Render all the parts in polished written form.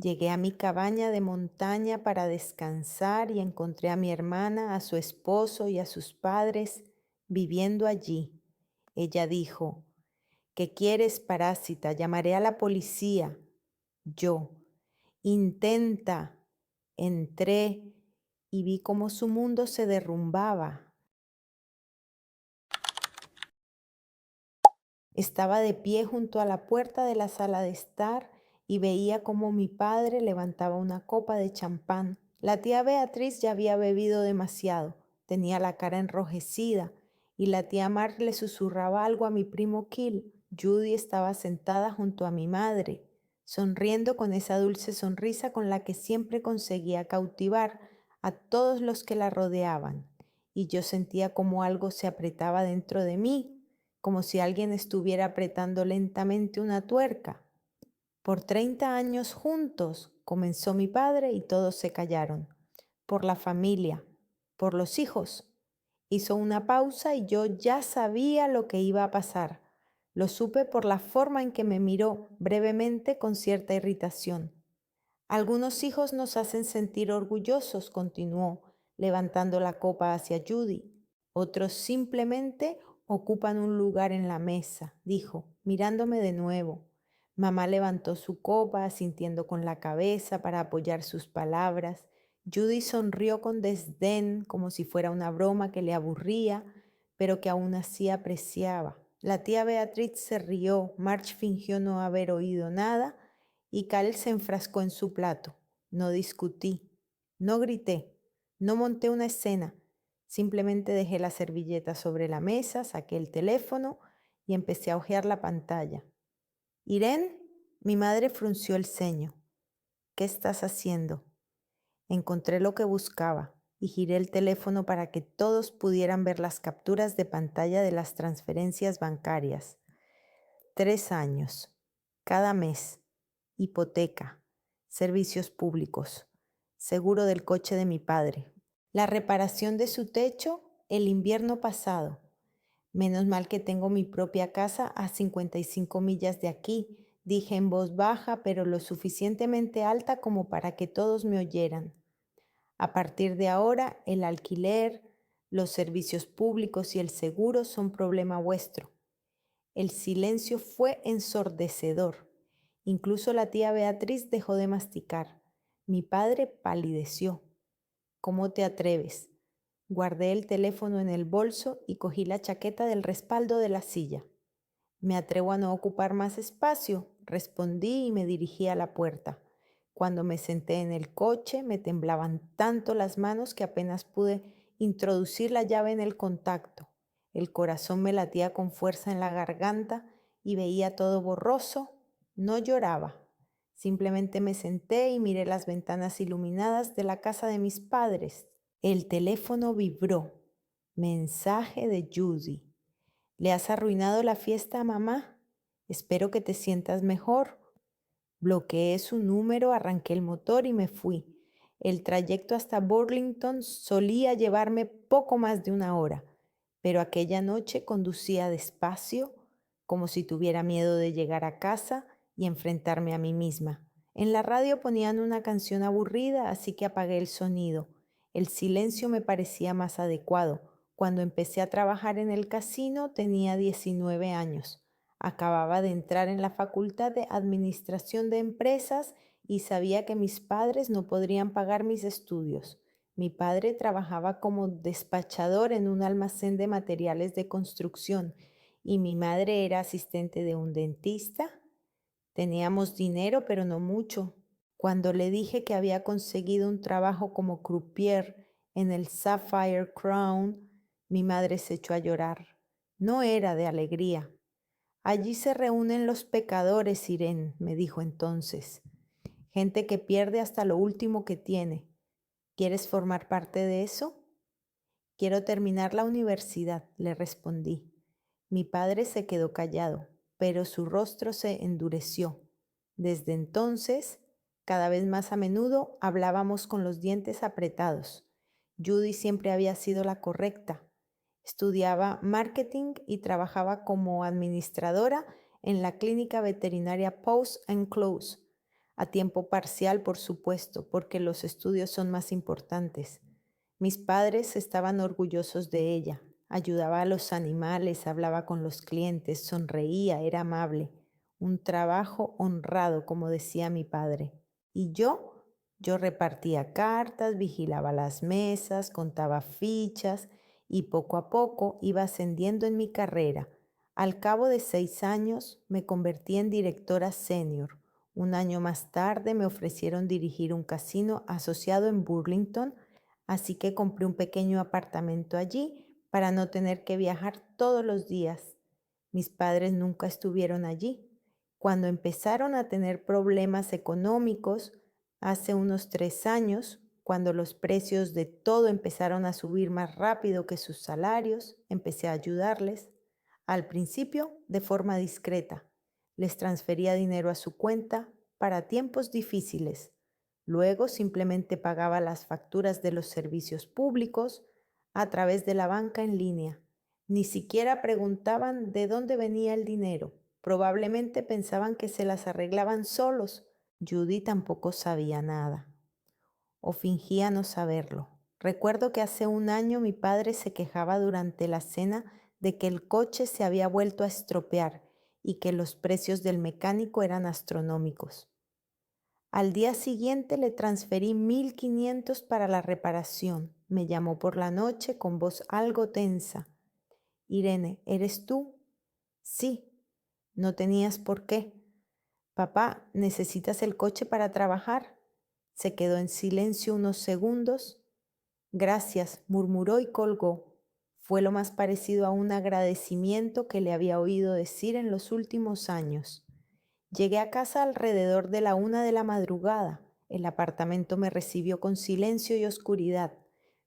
Llegué a mi cabaña de montaña para descansar y encontré a mi hermana, a su esposo y a sus padres viviendo allí. Ella dijo: ¿qué quieres, parásita? Llamaré a la policía. Yo: intenta. Entré y vi cómo su mundo se derrumbaba. Estaba de pie junto a la puerta de la sala de estar y veía cómo mi padre levantaba una copa de champán. La tía Beatriz ya había bebido demasiado, tenía la cara enrojecida y la tía Mar le susurraba algo a mi primo Kill. Judy estaba sentada junto a mi madre, sonriendo con esa dulce sonrisa con la que siempre conseguía cautivar a todos los que la rodeaban, y yo sentía como algo se apretaba dentro de mí, como si alguien estuviera apretando lentamente una tuerca. Por 30 años juntos, comenzó mi padre y todos se callaron. Por la familia, por los hijos. Hizo una pausa y yo ya sabía lo que iba a pasar. Lo supe por la forma en que me miró brevemente con cierta irritación. Algunos hijos nos hacen sentir orgullosos, continuó, levantando la copa hacia Judy. Otros simplemente ocupan un lugar en la mesa, dijo, mirándome de nuevo. Mamá levantó su copa, asintiendo con la cabeza para apoyar sus palabras. Judy sonrió con desdén, como si fuera una broma que le aburría, pero que aún así apreciaba. La tía Beatriz se rió, March fingió no haber oído nada y Cal se enfrascó en su plato. No discutí, no grité, no monté una escena. Simplemente dejé la servilleta sobre la mesa, saqué el teléfono y empecé a hojear la pantalla. Irene, mi madre frunció el ceño. ¿Qué estás haciendo? Encontré lo que buscaba y giré el teléfono para que todos pudieran ver las capturas de pantalla de las transferencias bancarias. 3 años, cada mes, hipoteca, servicios públicos, seguro del coche de mi padre, la reparación de su techo el invierno pasado. Menos mal que tengo mi propia casa a 55 millas de aquí, dije en voz baja, pero lo suficientemente alta como para que todos me oyeran. A partir de ahora, el alquiler, los servicios públicos y el seguro son problema vuestro. El silencio fue ensordecedor. Incluso la tía Beatriz dejó de masticar. Mi padre palideció. ¿Cómo te atreves? Guardé el teléfono en el bolso y cogí la chaqueta del respaldo de la silla. Me atrevo a no ocupar más espacio, respondí y me dirigí a la puerta. Cuando me senté en el coche me temblaban tanto las manos que apenas pude introducir la llave en el contacto. El corazón me latía con fuerza en la garganta y veía todo borroso. No lloraba. Simplemente me senté y miré las ventanas iluminadas de la casa de mis padres. El teléfono vibró. Mensaje de Judy. ¿Le has arruinado la fiesta a mamá? Espero que te sientas mejor. Bloqueé su número, arranqué el motor y me fui. El trayecto hasta Burlington solía llevarme poco más de 1 hora, pero aquella noche conducía despacio, como si tuviera miedo de llegar a casa y enfrentarme a mí misma. En la radio ponían una canción aburrida, así que apagué el sonido. El silencio me parecía más adecuado. Cuando empecé a trabajar en el casino tenía 19 años. Acababa de entrar en la facultad de administración de empresas y sabía que mis padres no podrían pagar mis estudios. Mi padre trabajaba como despachador en un almacén de materiales de construcción y mi madre era asistente de un dentista. Teníamos dinero, pero no mucho. Cuando le dije que había conseguido un trabajo como croupier en el Sapphire Crown, mi madre se echó a llorar. No era de alegría. Allí se reúnen los pecadores, Irene, me dijo entonces. Gente que pierde hasta lo último que tiene. ¿Quieres formar parte de eso? Quiero terminar la universidad, le respondí. Mi padre se quedó callado, pero su rostro se endureció. Desde entonces, cada vez más a menudo hablábamos con los dientes apretados. Judy siempre había sido la correcta. Estudiaba marketing y trabajaba como administradora en la clínica veterinaria Post and Close. A tiempo parcial, por supuesto, porque los estudios son más importantes. Mis padres estaban orgullosos de ella. Ayudaba a los animales, hablaba con los clientes, sonreía, era amable. Un trabajo honrado, como decía mi padre. ¿Y yo repartía cartas, vigilaba las mesas, contaba fichas y poco a poco iba ascendiendo en mi carrera. Al cabo de 6 años me convertí en directora senior. Un año más tarde me ofrecieron dirigir un casino asociado en Burlington, así que compré un pequeño apartamento allí para no tener que viajar todos los días. Mis padres nunca estuvieron allí. Cuando empezaron a tener problemas económicos, hace unos 3 años, cuando los precios de todo empezaron a subir más rápido que sus salarios, empecé a ayudarles. Al principio, de forma discreta, les transfería dinero a su cuenta para tiempos difíciles. Luego simplemente pagaba las facturas de los servicios públicos a través de la banca en línea. Ni siquiera preguntaban de dónde venía el dinero. Probablemente pensaban que se las arreglaban solos. Judy tampoco sabía nada, o fingía no saberlo. Recuerdo que hace un año mi padre se quejaba durante la cena de que el coche se había vuelto a estropear y que los precios del mecánico eran astronómicos. Al día siguiente le transferí 1.500 para la reparación. Me llamó por la noche con voz algo tensa. Irene, ¿eres tú? Sí. No tenías por qué. Papá, ¿necesitas el coche para trabajar? Se quedó en silencio unos segundos. Gracias, murmuró y colgó. Fue lo más parecido a un agradecimiento que le había oído decir en los últimos años. Llegué a casa alrededor de la 1 de la madrugada. El apartamento me recibió con silencio y oscuridad.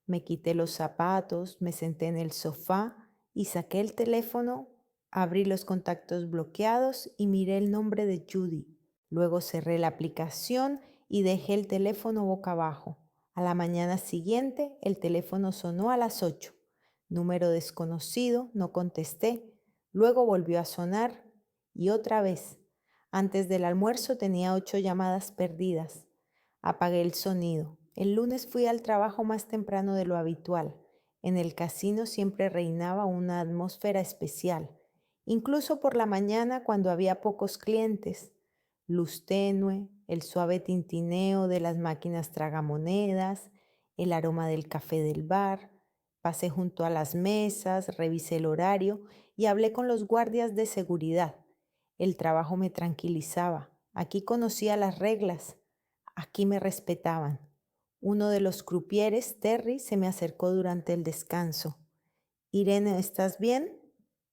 Me quité los zapatos, me senté en el sofá y saqué el teléfono, abrí los contactos bloqueados y miré el nombre de Judy. Luego cerré la aplicación y dejé el teléfono boca abajo. A la mañana siguiente, el teléfono sonó a las 8. Número desconocido, no contesté. Luego volvió a sonar y otra vez. Antes del almuerzo tenía 8 llamadas perdidas. Apagué el sonido. El lunes fui al trabajo más temprano de lo habitual. En el casino siempre reinaba una atmósfera especial, incluso por la mañana cuando había pocos clientes. Luz tenue, el suave tintineo de las máquinas tragamonedas, el aroma del café del bar. Pasé junto a las mesas, revisé el horario y hablé con los guardias de seguridad. El trabajo me tranquilizaba. Aquí conocía las reglas. Aquí me respetaban. Uno de los crupieres, Terry, se me acercó durante el descanso. Irene, ¿estás bien?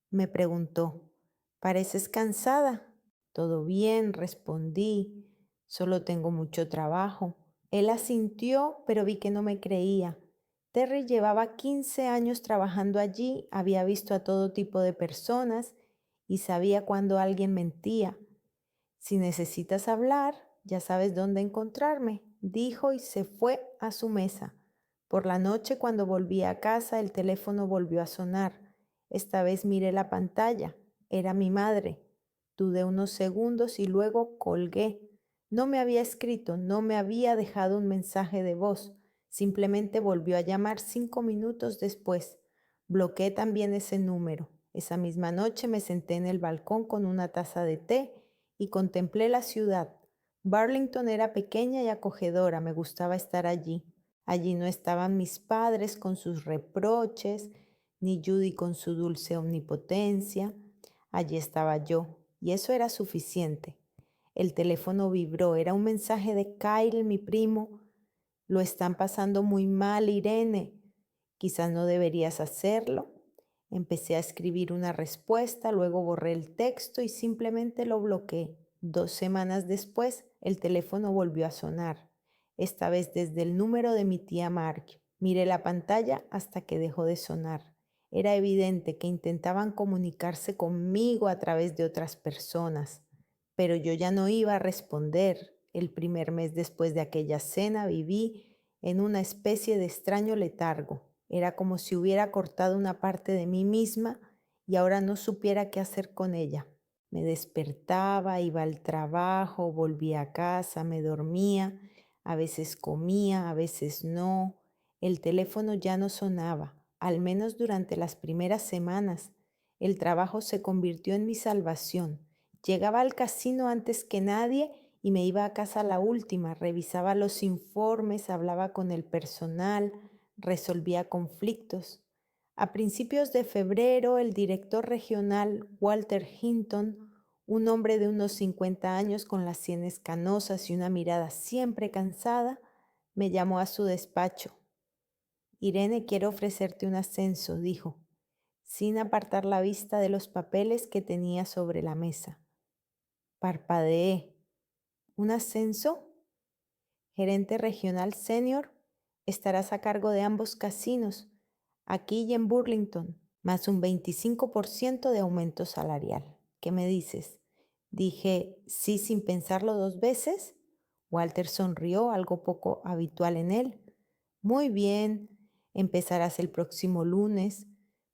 Me preguntó. Pareces cansada. Todo bien, respondí. Solo tengo mucho trabajo. Él asintió, pero vi que no me creía. Terry llevaba 15 años trabajando allí, había visto a todo tipo de personas y sabía cuando alguien mentía. Si necesitas hablar, ya sabes dónde encontrarme, dijo y se fue a su mesa. Por la noche, cuando volví a casa, el teléfono volvió a sonar. Esta vez miré la pantalla. Era mi madre. Dudé unos segundos y luego colgué. No me había escrito, no me había dejado un mensaje de voz. Simplemente volvió a llamar 5 minutos después. Bloqueé también ese número. Esa misma noche me senté en el balcón con una taza de té y contemplé la ciudad. Burlington era pequeña y acogedora, me gustaba estar allí. Allí no estaban mis padres con sus reproches, ni Judy con su dulce omnipotencia. Allí estaba yo, y eso era suficiente. El teléfono vibró, era un mensaje de Kyle, mi primo. Lo están pasando muy mal, Irene. Quizás no deberías hacerlo. Empecé a escribir una respuesta, luego borré el texto y simplemente lo bloqueé. 2 semanas después, el teléfono volvió a sonar, esta vez desde el número de mi tía Mark. Miré la pantalla hasta que dejó de sonar. Era evidente que intentaban comunicarse conmigo a través de otras personas, pero yo ya no iba a responder. El primer mes después de aquella cena viví en una especie de extraño letargo. Era como si hubiera cortado una parte de mí misma y ahora no supiera qué hacer con ella. Me despertaba, iba al trabajo, volvía a casa, me dormía, a veces comía, a veces no. El teléfono ya no sonaba, al menos durante las primeras semanas. El trabajo se convirtió en mi salvación. Llegaba al casino antes que nadie y me iba a casa a la última, revisaba los informes, hablaba con el personal, resolvía conflictos. A principios de febrero, el director regional Walter Hinton, un hombre de unos 50 años con las sienes canosas y una mirada siempre cansada, me llamó a su despacho. Irene, quiero ofrecerte un ascenso, dijo, sin apartar la vista de los papeles que tenía sobre la mesa. Parpadeé. ¿Un ascenso? Gerente regional senior, estarás a cargo de ambos casinos, aquí y en Burlington, más un 25% de aumento salarial. ¿Qué me dices? Dije sí sin pensarlo dos veces. Walter sonrió, algo poco habitual en él. Muy bien, empezarás el próximo lunes.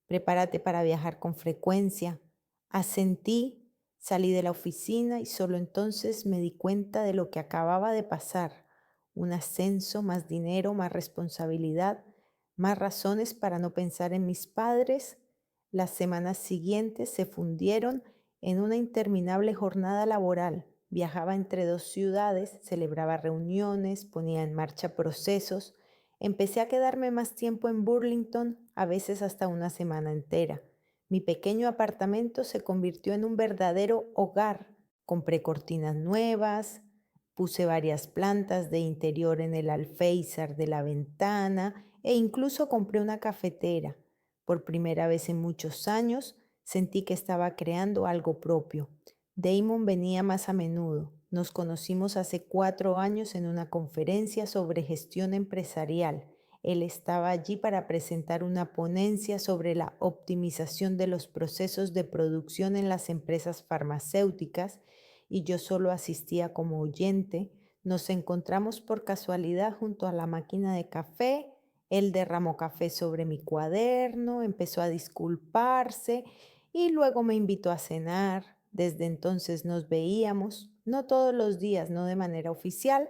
Prepárate para viajar con frecuencia. Asentí, salí de la oficina y solo entonces me di cuenta de lo que acababa de pasar. Un ascenso, más dinero, más responsabilidad, más razones para no pensar en mis padres. Las semanas siguientes se fundieron en una interminable jornada laboral. Viajaba entre dos ciudades, celebraba reuniones, ponía en marcha procesos. Empecé a quedarme más tiempo en Burlington, a veces hasta una semana entera. Mi pequeño apartamento se convirtió en un verdadero hogar. Compré cortinas nuevas, puse varias plantas de interior en el alféizar de la ventana e incluso compré una cafetera. Por primera vez en muchos años sentí que estaba creando algo propio. Damon venía más a menudo. Nos conocimos hace 4 años en una conferencia sobre gestión empresarial. Él estaba allí para presentar una ponencia sobre la optimización de los procesos de producción en las empresas farmacéuticas y yo solo asistía como oyente. Nos encontramos por casualidad junto a la máquina de café. Él derramó café sobre mi cuaderno, empezó a disculparse y luego me invitó a cenar. Desde entonces nos veíamos, no todos los días, no de manera oficial,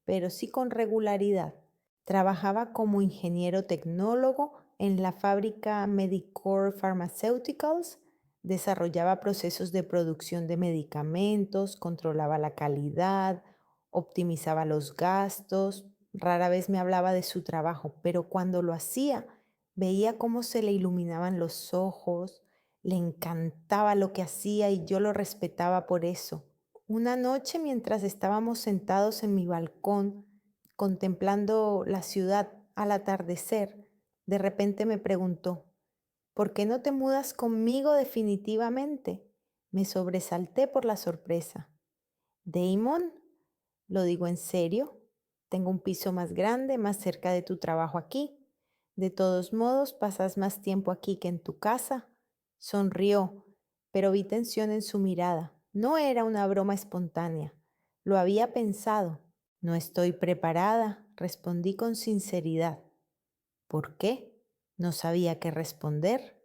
pero sí con regularidad. Trabajaba como ingeniero tecnólogo en la fábrica Medicore Pharmaceuticals, desarrollaba procesos de producción de medicamentos, controlaba la calidad, optimizaba los gastos. Rara vez me hablaba de su trabajo, pero cuando lo hacía, veía cómo se le iluminaban los ojos, le encantaba lo que hacía y yo lo respetaba por eso. Una noche, mientras estábamos sentados en mi balcón, contemplando la ciudad al atardecer, de repente me preguntó, ¿por qué no te mudas conmigo definitivamente? Me sobresalté por la sorpresa. Damon, lo digo en serio, tengo un piso más grande, más cerca de tu trabajo aquí. De todos modos, pasas más tiempo aquí que en tu casa. Sonrió, pero vi tensión en su mirada. No era una broma espontánea. Lo había pensado. No estoy preparada, respondí con sinceridad. ¿Por qué? No sabía qué responder,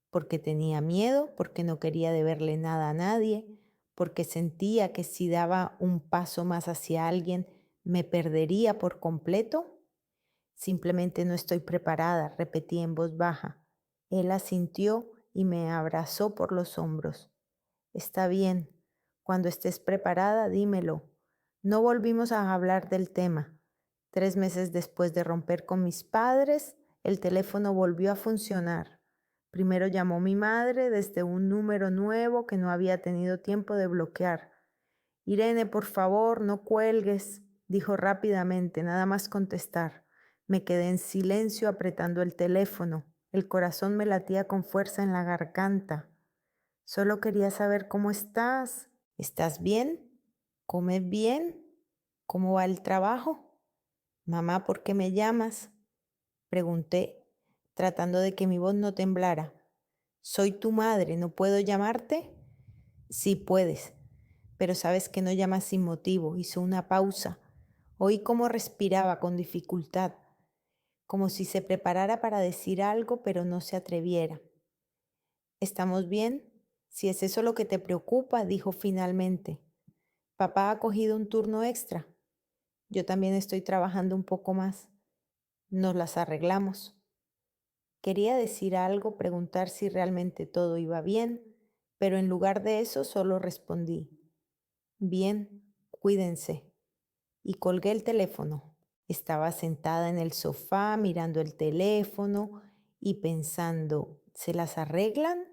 porque tenía miedo, porque no quería deberle nada a nadie, porque sentía que si daba un paso más hacia alguien me perdería por completo. Simplemente no estoy preparada, repetí en voz baja. Él asintió y me abrazó por los hombros. Está bien, cuando estés preparada, dímelo. No volvimos a hablar del tema. 3 meses después de romper con mis padres, el teléfono volvió a funcionar. Primero llamó mi madre desde un número nuevo que no había tenido tiempo de bloquear. Irene, por favor, no cuelgues, dijo rápidamente, nada más contestar. Me quedé en silencio apretando el teléfono. El corazón me latía con fuerza en la garganta. Solo quería saber cómo estás. ¿Estás bien? ¿Comes bien? ¿Cómo va el trabajo? Mamá, ¿por qué me llamas? Pregunté, tratando de que mi voz no temblara. Soy tu madre, ¿no puedo llamarte? Sí puedes, pero sabes que no llamas sin motivo. Hizo una pausa. Oí cómo respiraba con dificultad, como si se preparara para decir algo, pero no se atreviera. ¿Estamos bien? Si es eso lo que te preocupa, dijo finalmente. Papá ha cogido un turno extra. Yo también estoy trabajando un poco más. Nos las arreglamos. Quería decir algo, preguntar si realmente todo iba bien, pero en lugar de eso solo respondí, bien, cuídense. Y colgué el teléfono. Estaba sentada en el sofá mirando el teléfono y pensando, ¿se las arreglan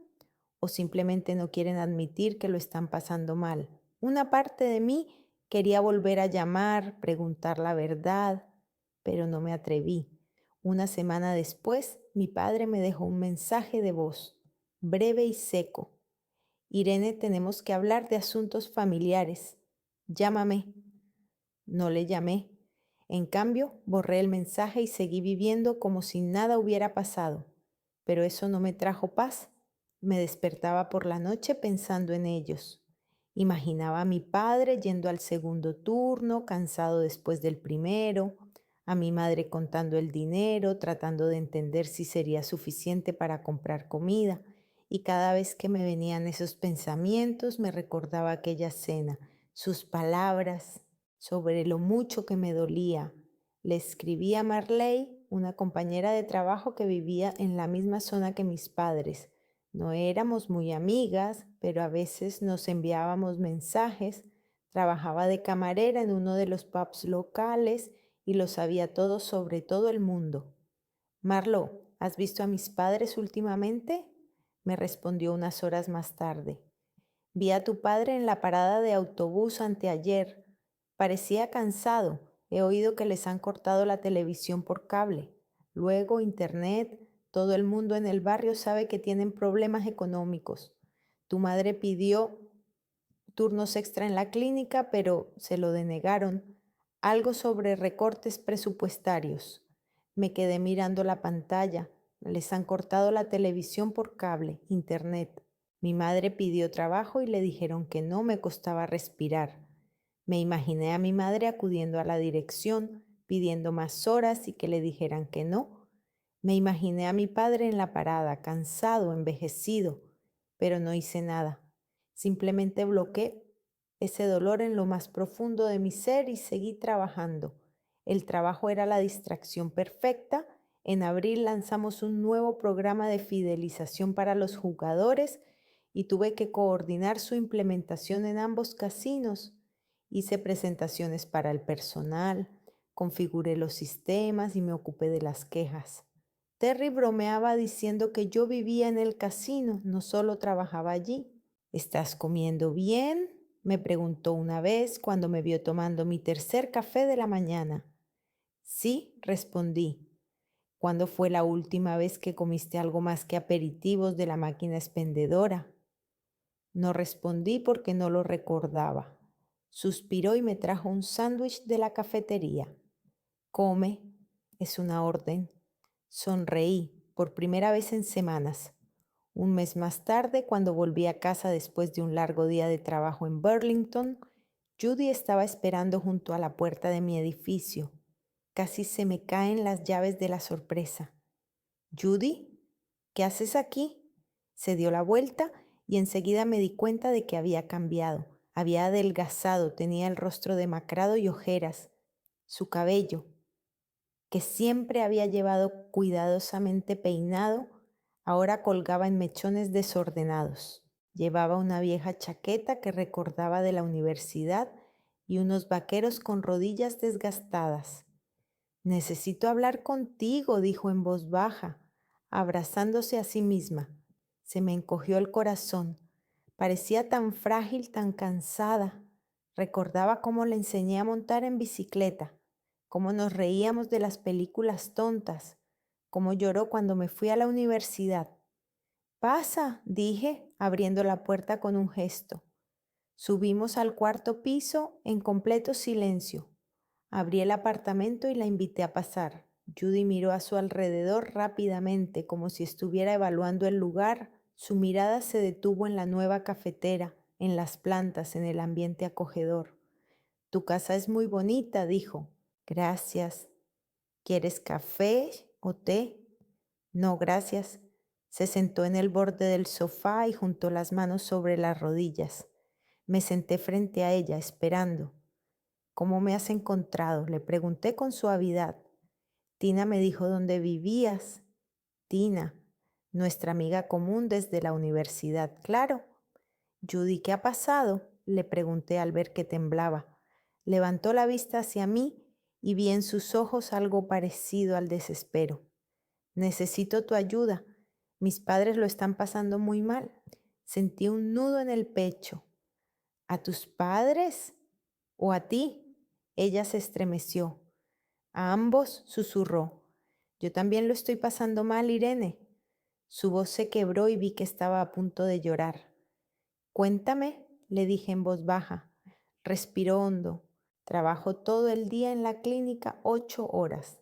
o simplemente no quieren admitir que lo están pasando mal? Una parte de mí quería volver a llamar, preguntar la verdad, pero no me atreví. Una semana después, mi padre me dejó un mensaje de voz, breve y seco. Irene, tenemos que hablar de asuntos familiares. Llámame. No le llamé. En cambio, borré el mensaje y seguí viviendo como si nada hubiera pasado. Pero eso no me trajo paz. Me despertaba por la noche pensando en ellos. Imaginaba a mi padre yendo al segundo turno, cansado después del primero, a mi madre contando el dinero, tratando de entender si sería suficiente para comprar comida. Y cada vez que me venían esos pensamientos, me recordaba aquella cena, sus palabras, sobre lo mucho que me dolía. Le escribí a Marley, una compañera de trabajo que vivía en la misma zona que mis padres. No éramos muy amigas, pero a veces nos enviábamos mensajes. Trabajaba de camarera en uno de los pubs locales y lo sabía todo sobre todo el mundo. Marlo, ¿has visto a mis padres últimamente? Me respondió unas horas más tarde. Vi a tu padre en la parada de autobús anteayer. Parecía cansado. He oído que les han cortado la televisión por cable. Luego, internet. Todo el mundo en el barrio sabe que tienen problemas económicos. Tu madre pidió turnos extra en la clínica, pero se lo denegaron. Algo sobre recortes presupuestarios. Me quedé mirando la pantalla. Les han cortado la televisión por cable, internet. Mi madre pidió trabajo y le dijeron que no, me costaba respirar. Me imaginé a mi madre acudiendo a la dirección, pidiendo más horas y que le dijeran que no. Me imaginé a mi padre en la parada, cansado, envejecido, pero no hice nada. Simplemente bloqueé ese dolor en lo más profundo de mi ser y seguí trabajando. El trabajo era la distracción perfecta. En abril lanzamos un nuevo programa de fidelización para los jugadores y tuve que coordinar su implementación en ambos casinos. Hice presentaciones para el personal, configuré los sistemas y me ocupé de las quejas. Terry bromeaba diciendo que yo vivía en el casino, no solo trabajaba allí. ¿Estás comiendo bien?, me preguntó una vez cuando me vio tomando mi tercer café de la mañana. Sí, respondí. ¿Cuándo fue la última vez que comiste algo más que aperitivos de la máquina expendedora? No respondí porque no lo recordaba. Suspiró y me trajo un sándwich de la cafetería. Come, es una orden. Sonreí, por primera vez en semanas. Un mes más tarde, cuando volví a casa después de un largo día de trabajo en Burlington, Judy estaba esperando junto a la puerta de mi edificio. Casi se me caen las llaves de la sorpresa. «Judy, ¿qué haces aquí?». Se dio la vuelta y enseguida me di cuenta de que había cambiado. Había adelgazado, tenía el rostro demacrado y ojeras. Su cabello, que siempre había llevado cuidadosamente peinado, ahora colgaba en mechones desordenados. Llevaba una vieja chaqueta que recordaba de la universidad y unos vaqueros con rodillas desgastadas. «Necesito hablar contigo», dijo en voz baja, abrazándose a sí misma. Se me encogió el corazón. Parecía tan frágil, tan cansada. Recordaba cómo le enseñé a montar en bicicleta, cómo nos reíamos de las películas tontas, cómo lloró cuando me fui a la universidad. «Pasa», dije, abriendo la puerta con un gesto. Subimos al cuarto piso en completo silencio. Abrí el apartamento y la invité a pasar. Judy miró a su alrededor rápidamente, como si estuviera evaluando el lugar. Su mirada se detuvo en la nueva cafetera, en las plantas, en el ambiente acogedor. «Tu casa es muy bonita», dijo. «Gracias. ¿Quieres café o té?» «No, gracias». Se sentó en el borde del sofá y juntó las manos sobre las rodillas. Me senté frente a ella, esperando. ¿Cómo me has encontrado?, le pregunté con suavidad. Tina me dijo dónde vivías. Tina, nuestra amiga común desde la universidad, claro. Judy, ¿qué ha pasado?, le pregunté al ver que temblaba. Levantó la vista hacia mí y vi en sus ojos algo parecido al desespero. Necesito tu ayuda. Mis padres lo están pasando muy mal. Sentí un nudo en el pecho. ¿A tus padres o a ti? Ella se estremeció. A ambos, susurró. Yo también lo estoy pasando mal, Irene. Su voz se quebró y vi que estaba a punto de llorar. Cuéntame, le dije en voz baja. Respiró hondo. Trabajo todo el día en la clínica 8 horas.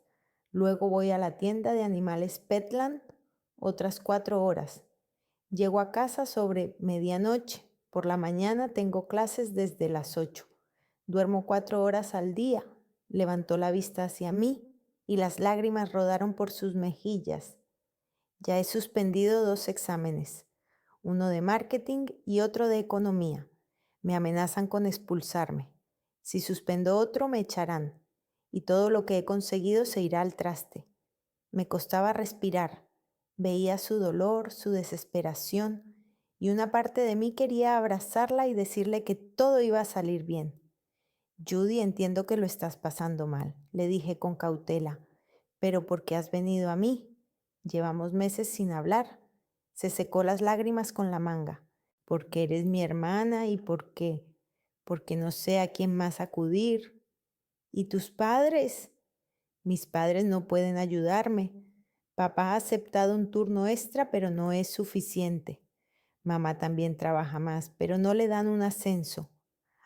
Luego voy a la tienda de animales Petland otras 4 horas. Llego a casa sobre medianoche. Por la mañana tengo clases desde las 8. Duermo 4 horas al día. Levantó la vista hacia mí y las lágrimas rodaron por sus mejillas. Ya he suspendido 2 exámenes, uno de marketing y otro de economía. Me amenazan con expulsarme. Si suspendo otro, me echarán. Y todo lo que he conseguido se irá al traste. Me costaba respirar. Veía su dolor, su desesperación, y una parte de mí quería abrazarla y decirle que todo iba a salir bien. Judy, entiendo que lo estás pasando mal, le dije con cautela, pero ¿por qué has venido a mí? Llevamos meses sin hablar. Se secó las lágrimas con la manga. Porque eres mi hermana y porque no sé a quién más acudir. ¿Y tus padres? Mis padres no pueden ayudarme. Papá ha aceptado un turno extra, pero no es suficiente. Mamá también trabaja más, pero no le dan un ascenso.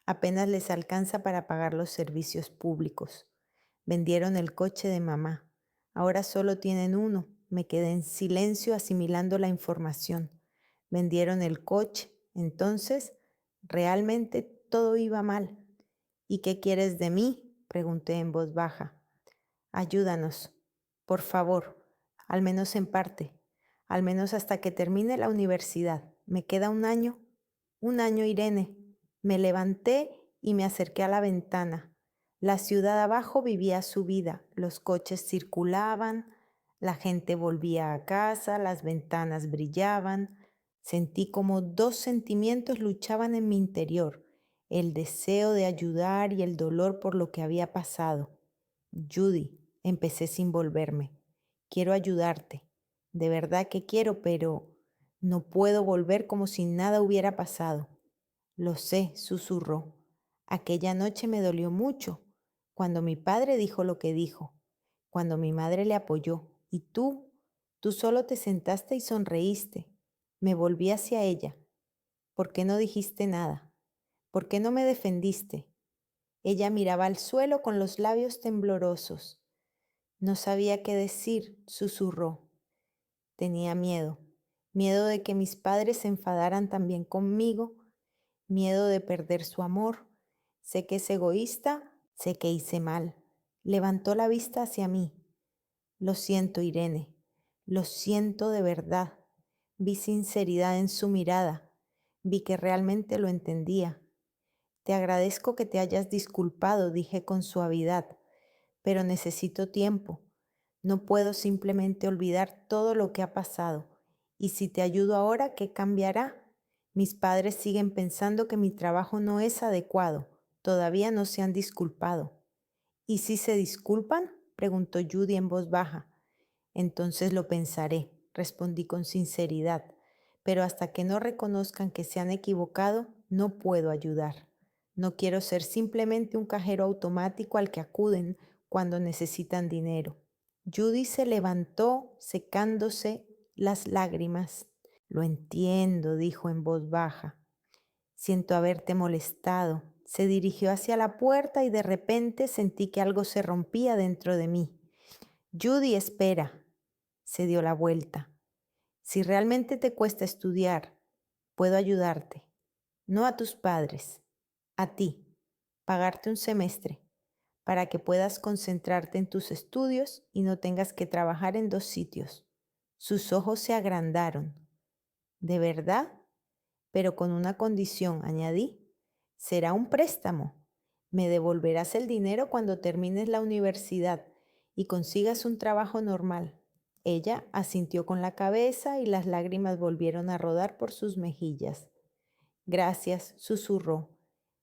Apenas les alcanza para pagar los servicios públicos. Vendieron el coche de mamá. Ahora solo tienen uno. Me quedé en silencio asimilando la información. Vendieron el coche. Entonces, realmente todo iba mal. ¿Y qué quieres de mí?, pregunté en voz baja. Ayúdanos, por favor, al menos en parte, al menos hasta que termine la universidad. Me queda un año, Irene. Me levanté y me acerqué a la ventana. La ciudad abajo vivía su vida, los coches circulaban, la gente volvía a casa, las ventanas brillaban. Sentí como 2 sentimientos luchaban en mi interior, el deseo de ayudar y el dolor por lo que había pasado. Judy, empecé sin volverme. Quiero ayudarte. De verdad que quiero, pero no puedo volver como si nada hubiera pasado. Lo sé, susurró. Aquella noche me dolió mucho, cuando mi padre dijo lo que dijo, cuando mi madre le apoyó, y tú solo te sentaste y sonreíste. Me volví hacia ella. ¿Por qué no dijiste nada? ¿Por qué no me defendiste? Ella miraba al suelo con los labios temblorosos. No sabía qué decir, susurró. Tenía miedo, miedo de que mis padres se enfadaran también conmigo, miedo de perder su amor. Sé que es egoísta, sé que hice mal. Levantó la vista hacia mí. Lo siento, Irene, lo siento de verdad. Vi sinceridad en su mirada, vi que realmente lo entendía. Te agradezco que te hayas disculpado, dije con suavidad, pero necesito tiempo. No puedo simplemente olvidar todo lo que ha pasado. Y si te ayudo ahora, ¿qué cambiará? Mis padres siguen pensando que mi trabajo no es adecuado. Todavía no se han disculpado. ¿Y si se disculpan?, preguntó Judy en voz baja. Entonces lo pensaré, respondí con sinceridad. Pero hasta que no reconozcan que se han equivocado, no puedo ayudar. No quiero ser simplemente un cajero automático al que acuden cuando necesitan dinero. Judy se levantó secándose las lágrimas. Lo entiendo, dijo en voz baja. Siento haberte molestado. Se dirigió hacia la puerta y de repente sentí que algo se rompía dentro de mí. Judy, espera. Se dio la vuelta. Si realmente te cuesta estudiar, puedo ayudarte. No a tus padres, a ti. Pagarte un semestre para que puedas concentrarte en tus estudios y no tengas que trabajar en 2 sitios. Sus ojos se agrandaron. ¿De verdad? Pero con una condición, añadí. Será un préstamo. Me devolverás el dinero cuando termines la universidad y consigas un trabajo normal. Ella asintió con la cabeza y las lágrimas volvieron a rodar por sus mejillas. Gracias, susurró.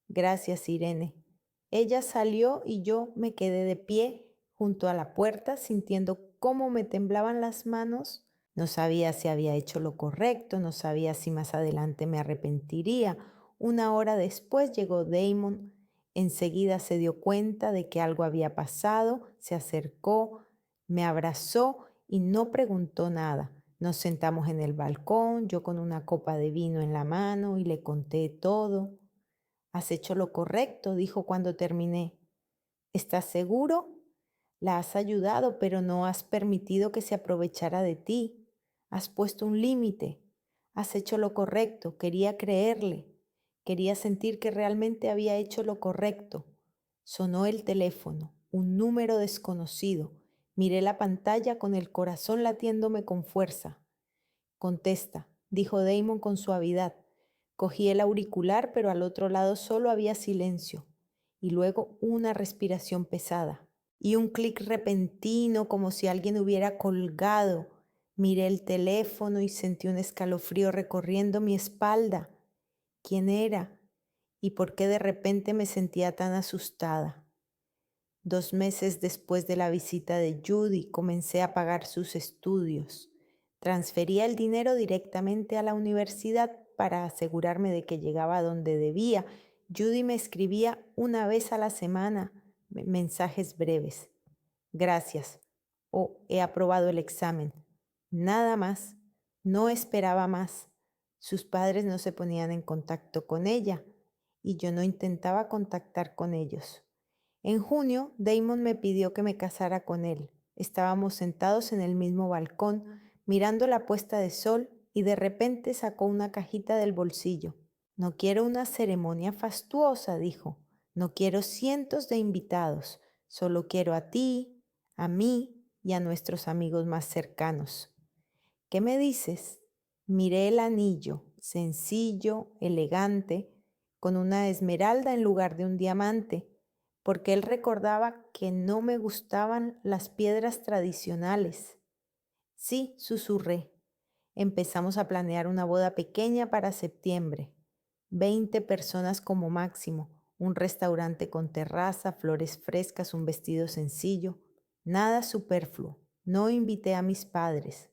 Gracias, Irene. Ella salió y yo me quedé de pie junto a la puerta sintiendo cómo me temblaban las manos. No sabía si había hecho lo correcto, no sabía si más adelante me arrepentiría. Una hora después llegó Damon. Enseguida se dio cuenta de que algo había pasado, se acercó, me abrazó y no preguntó nada. Nos sentamos en el balcón, yo con una copa de vino en la mano y le conté todo. Has hecho lo correcto, dijo cuando terminé. ¿Estás seguro? La has ayudado, pero no has permitido que se aprovechara de ti. Has puesto un límite. Has hecho lo correcto. Quería creerle. Quería sentir que realmente había hecho lo correcto. Sonó el teléfono, un número desconocido. Miré la pantalla con el corazón latiéndome con fuerza. Contesta, dijo Damon con suavidad. Cogí el auricular, pero al otro lado solo había silencio y luego una respiración pesada y un clic repentino como si alguien hubiera colgado. Miré el teléfono y sentí un escalofrío recorriendo mi espalda. ¿Quién era? ¿Y por qué de repente me sentía tan asustada? 2 meses después de la visita de Judy, comencé a pagar sus estudios. Transfería el dinero directamente a la universidad para asegurarme de que llegaba donde debía. Judy me escribía una vez a la semana mensajes breves. Gracias. O he aprobado el examen. Nada más. No esperaba más. Sus padres no se ponían en contacto con ella y yo no intentaba contactar con ellos. En junio, Damon me pidió que me casara con él. Estábamos sentados en el mismo balcón, mirando la puesta de sol, y de repente sacó una cajita del bolsillo. No quiero una ceremonia fastuosa, dijo. No quiero cientos de invitados. Solo quiero a ti, a mí y a nuestros amigos más cercanos. ¿Qué me dices? Miré el anillo, sencillo, elegante, con una esmeralda en lugar de un diamante, porque él recordaba que no me gustaban las piedras tradicionales. Sí, susurré. Empezamos a planear una boda pequeña para septiembre. 20 personas como máximo, un restaurante con terraza, flores frescas, un vestido sencillo. Nada superfluo. No invité a mis padres.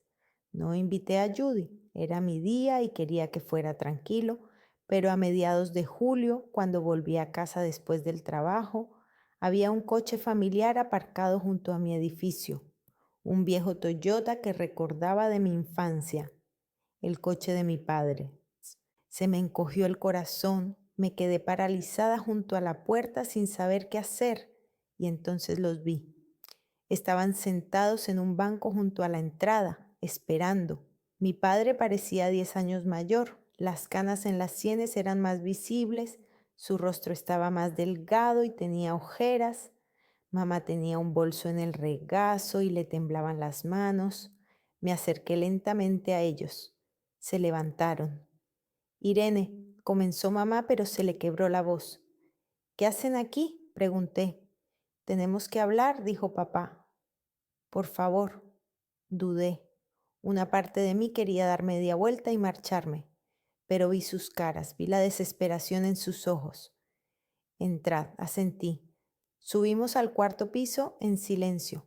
No invité a Judy. Era mi día y quería que fuera tranquilo, pero a mediados de julio, cuando volví a casa después del trabajo, había un coche familiar aparcado junto a mi edificio, un viejo Toyota que recordaba de mi infancia, el coche de mi padre. Se me encogió el corazón, me quedé paralizada junto a la puerta sin saber qué hacer, y entonces los vi. Estaban sentados en un banco junto a la entrada, esperando. Mi padre parecía 10 años mayor, las canas en las sienes eran más visibles, su rostro estaba más delgado y tenía ojeras. Mamá tenía un bolso en el regazo y le temblaban las manos. Me acerqué lentamente a ellos. Se levantaron. Irene, comenzó mamá, pero se le quebró la voz. ¿Qué hacen aquí? Pregunté. Tenemos que hablar, dijo papá. Por favor, dudé. Una parte de mí quería dar media vuelta y marcharme, pero vi sus caras, vi la desesperación en sus ojos. Entrad, asentí. Subimos al cuarto piso en silencio.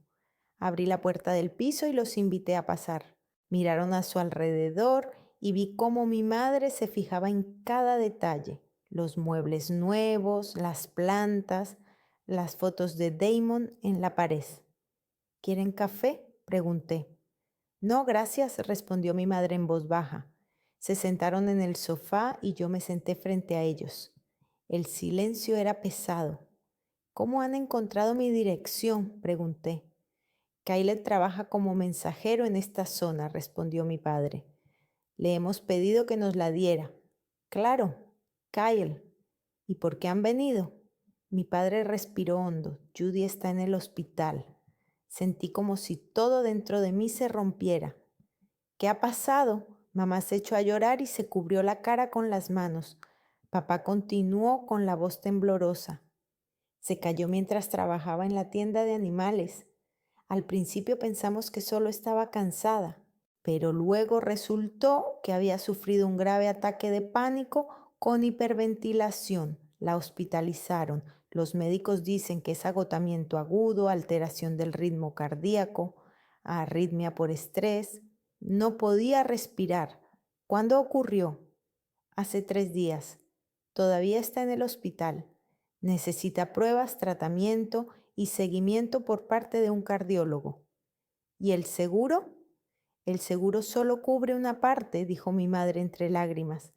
Abrí la puerta del piso y los invité a pasar. Miraron a su alrededor y vi cómo mi madre se fijaba en cada detalle, los muebles nuevos, las plantas, las fotos de Damon en la pared. ¿Quieren café? Pregunté. No, gracias, respondió mi madre en voz baja. Se sentaron en el sofá y yo me senté frente a ellos. El silencio era pesado. ¿Cómo han encontrado mi dirección? Pregunté. Kyle trabaja como mensajero en esta zona, respondió mi padre. Le hemos pedido que nos la diera. Claro, Kyle. ¿Y por qué han venido? Mi padre respiró hondo. Judy está en el hospital. Sentí como si todo dentro de mí se rompiera. ¿Qué ha pasado? Mamá se echó a llorar y se cubrió la cara con las manos. Papá continuó con la voz temblorosa. Se cayó mientras trabajaba en la tienda de animales. Al principio pensamos que solo estaba cansada, pero luego resultó que había sufrido un grave ataque de pánico con hiperventilación. La hospitalizaron. Los médicos dicen que es agotamiento agudo, alteración del ritmo cardíaco, arritmia por estrés. No podía respirar. ¿Cuándo ocurrió? Hace 3 días. Todavía está en el hospital. Necesita pruebas, tratamiento y seguimiento por parte de un cardiólogo. ¿Y el seguro? El seguro solo cubre una parte, dijo mi madre entre lágrimas.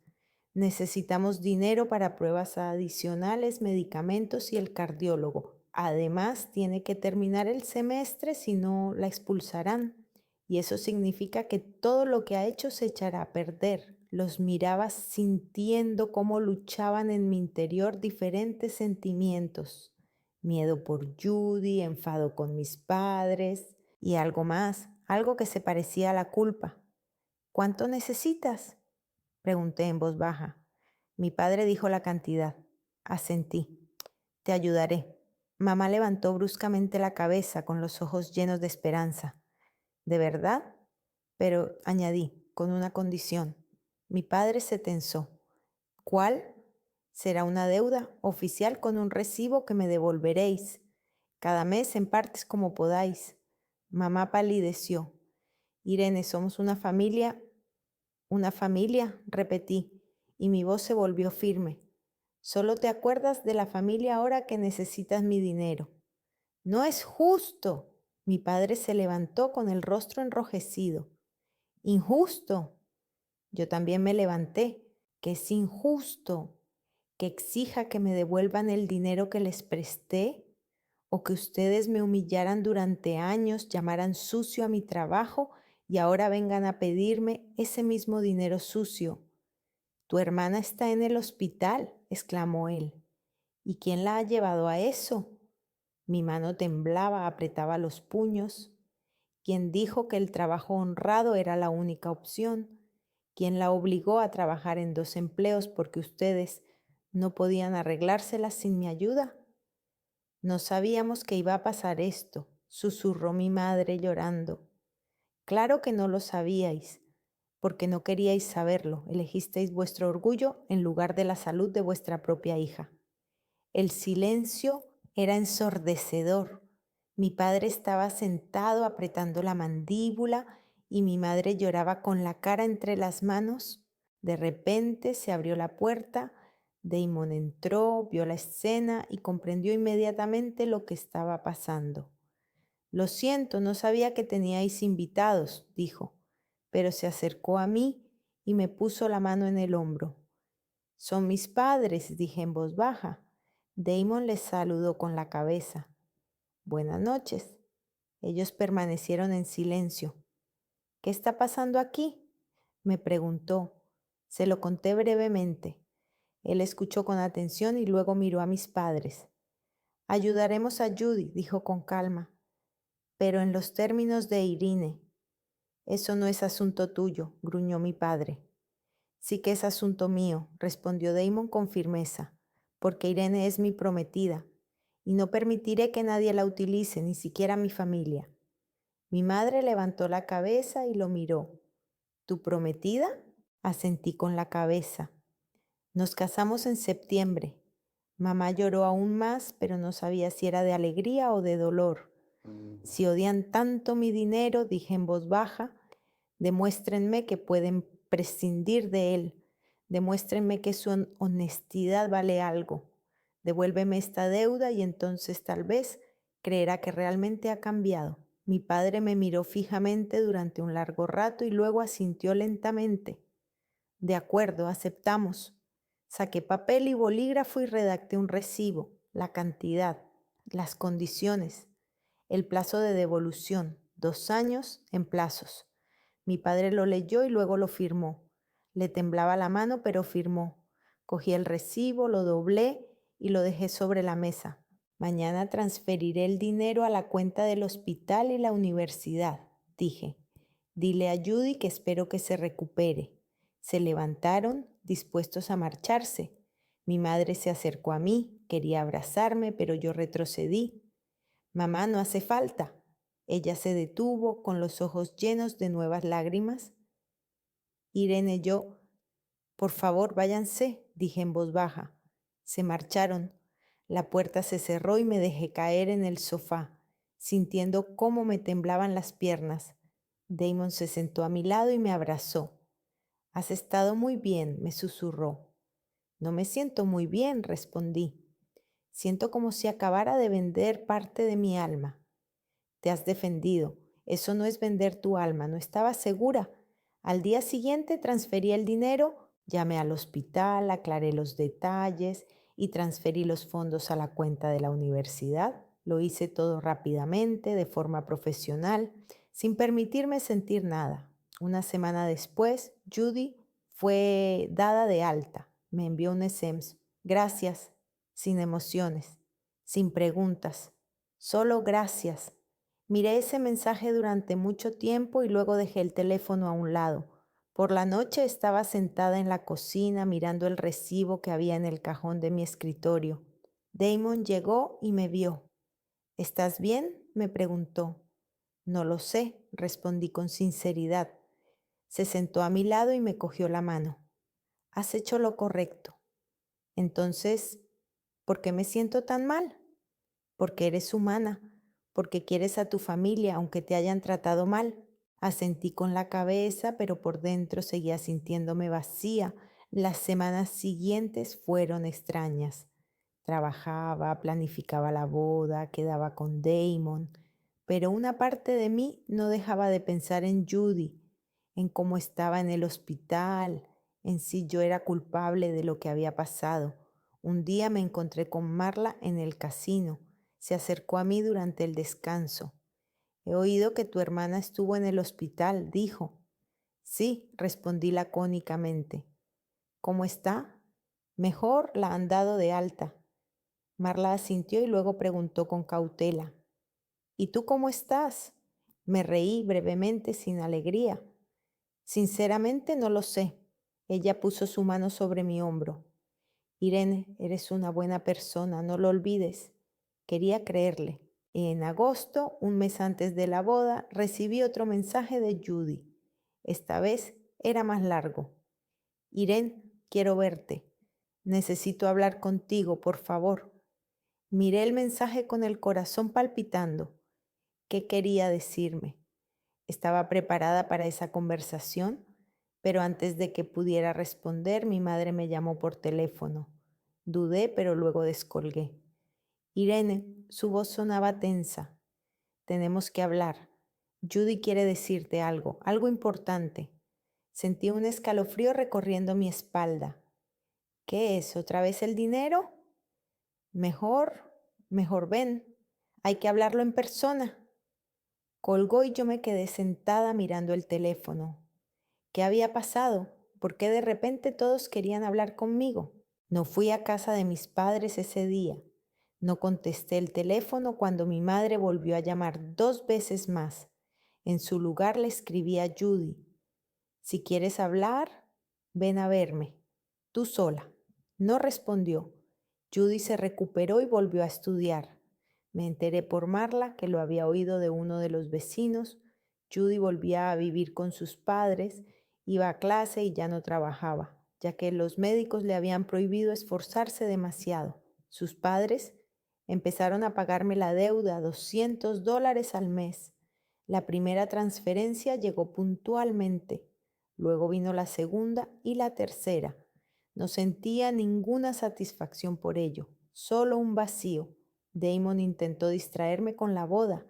Necesitamos dinero para pruebas adicionales, medicamentos y el cardiólogo. Además, tiene que terminar el semestre, si no la expulsarán. Y eso significa que todo lo que ha hecho se echará a perder. Los miraba sintiendo cómo luchaban en mi interior diferentes sentimientos. Miedo por Judy, enfado con mis padres y algo más, algo que se parecía a la culpa. ¿Cuánto necesitas? Pregunté en voz baja. Mi padre dijo la cantidad. Asentí. Te ayudaré. Mamá levantó bruscamente la cabeza con los ojos llenos de esperanza. ¿De verdad? Pero añadí, con una condición. Mi padre se tensó. ¿Cuál? Será una deuda oficial con un recibo que me devolveréis, cada mes en partes como podáis. Mamá palideció. Irene, somos una familia, repetí, y mi voz se volvió firme. Solo te acuerdas de la familia ahora que necesitas mi dinero. No es justo. Mi padre se levantó con el rostro enrojecido. Injusto. Yo también me levanté, que es injusto que exija que me devuelvan el dinero que les presté o que ustedes me humillaran durante años, llamaran sucio a mi trabajo y ahora vengan a pedirme ese mismo dinero sucio. Tu hermana está en el hospital, exclamó él. ¿Y quién la ha llevado a eso? Mi mano temblaba, apretaba los puños. ¿Quién dijo que el trabajo honrado era la única opción? ¿Quién la obligó a trabajar en 2 empleos porque ustedes no podían arreglárselas sin mi ayuda? No sabíamos que iba a pasar esto, susurró mi madre llorando. Claro que no lo sabíais, porque no queríais saberlo, elegisteis vuestro orgullo en lugar de la salud de vuestra propia hija. El silencio era ensordecedor. Mi padre estaba sentado apretando la mandíbula y mi madre lloraba con la cara entre las manos. De repente se abrió la puerta, Damon entró, vio la escena y comprendió inmediatamente lo que estaba pasando. Lo siento, no sabía que teníais invitados, dijo, pero se acercó a mí y me puso la mano en el hombro. Son mis padres, dije en voz baja. Damon les saludó con la cabeza. Buenas noches. Ellos permanecieron en silencio. ¿Qué está pasando aquí? Me preguntó. Se lo conté brevemente. Él escuchó con atención y luego miró a mis padres. Ayudaremos a Judy, dijo con calma, pero en los términos de Irene. Eso no es asunto tuyo, gruñó mi padre. Sí que es asunto mío, respondió Damon con firmeza, porque Irene es mi prometida, y no permitiré que nadie la utilice, ni siquiera mi familia. Mi madre levantó la cabeza y lo miró. ¿Tu prometida? Asentí con la cabeza. Nos casamos en septiembre. Mamá lloró aún más, pero no sabía si era de alegría o de dolor. Si odian tanto mi dinero, dije en voz baja, demuéstrenme que pueden prescindir de él. Demuéstrenme que su honestidad vale algo. Devuélveme esta deuda y entonces tal vez creerá que realmente ha cambiado. Mi padre me miró fijamente durante un largo rato y luego asintió lentamente. De acuerdo, aceptamos. Saqué papel y bolígrafo y redacté un recibo, la cantidad, las condiciones, el plazo de devolución, 2 años en plazos. Mi padre lo leyó y luego lo firmó. Le temblaba la mano, pero firmó. Cogí el recibo, lo doblé y lo dejé sobre la mesa. Mañana transferiré el dinero a la cuenta del hospital y la universidad, dije. Dile a Judy que espero que se recupere. Se levantaron, dispuestos a marcharse. Mi madre se acercó a mí, quería abrazarme, pero yo retrocedí. Mamá, no hace falta. Ella se detuvo con los ojos llenos de nuevas lágrimas. Irene y yo, por favor, váyanse, dije en voz baja. Se marcharon. La puerta se cerró y me dejé caer en el sofá, sintiendo cómo me temblaban las piernas. Damon se sentó a mi lado y me abrazó. Has estado muy bien, me susurró. No me siento muy bien, respondí. Siento como si acabara de vender parte de mi alma. Te has defendido. Eso no es vender tu alma, no estaba segura. Al día siguiente transferí el dinero, llamé al hospital, aclaré los detalles y transferí los fondos a la cuenta de la universidad. Lo hice todo rápidamente, de forma profesional, sin permitirme sentir nada. Una semana después, Judy fue dada de alta. Me envió un SMS. Gracias, sin emociones, sin preguntas, solo gracias. Miré ese mensaje durante mucho tiempo y luego dejé el teléfono a un lado. Por la noche estaba sentada en la cocina mirando el recibo que había en el cajón de mi escritorio. Damon llegó y me vio. ¿Estás bien?, me preguntó. No lo sé, respondí con sinceridad. Se sentó a mi lado y me cogió la mano. Has hecho lo correcto. Entonces, ¿por qué me siento tan mal? Porque eres humana, porque quieres a tu familia aunque te hayan tratado mal. Asentí con la cabeza, pero por dentro seguía sintiéndome vacía. Las semanas siguientes fueron extrañas. Trabajaba, planificaba la boda, quedaba con Damon, pero una parte de mí no dejaba de pensar en Judy, en cómo estaba en el hospital, en si yo era culpable de lo que había pasado. Un día me encontré con Marla en el casino. Se acercó a mí durante el descanso. He oído que tu hermana estuvo en el hospital, dijo. Sí, respondí lacónicamente. ¿Cómo está? Mejor, la han dado de alta. Marla asintió y luego preguntó con cautela. ¿Y tú cómo estás? Me reí brevemente, sin alegría. Sinceramente no lo sé. Ella puso su mano sobre mi hombro. Irene, eres una buena persona, no lo olvides. Quería creerle. En agosto, un mes antes de la boda, recibí otro mensaje de Judy. Esta vez era más largo. Irene, quiero verte. Necesito hablar contigo, por favor. Miré el mensaje con el corazón palpitando. ¿Qué quería decirme? Estaba preparada para esa conversación, pero antes de que pudiera responder, mi madre me llamó por teléfono. Dudé, pero luego descolgué. Irene, su voz sonaba tensa. Tenemos que hablar. Judy quiere decirte algo, algo importante. Sentí un escalofrío recorriendo mi espalda. ¿Qué es? ¿Otra vez el dinero? Mejor, mejor ven. Hay que hablarlo en persona. Colgó y yo me quedé sentada mirando el teléfono. ¿Qué había pasado? ¿Por qué de repente todos querían hablar conmigo? No fui a casa de mis padres ese día. No contesté el teléfono cuando mi madre volvió a llamar 2 veces más. En su lugar le escribí a Judy. Si quieres hablar, ven a verme. Tú sola. No respondió. Judy se recuperó y volvió a estudiar. Me enteré por Marla que lo había oído de uno de los vecinos. Judy volvía a vivir con sus padres, iba a clase y ya no trabajaba, ya que los médicos le habían prohibido esforzarse demasiado. Sus padres empezaron a pagarme la deuda, $200 al mes. La primera transferencia llegó puntualmente. Luego vino la segunda y la tercera. No sentía ninguna satisfacción por ello, solo un vacío. Damon intentó distraerme con la boda.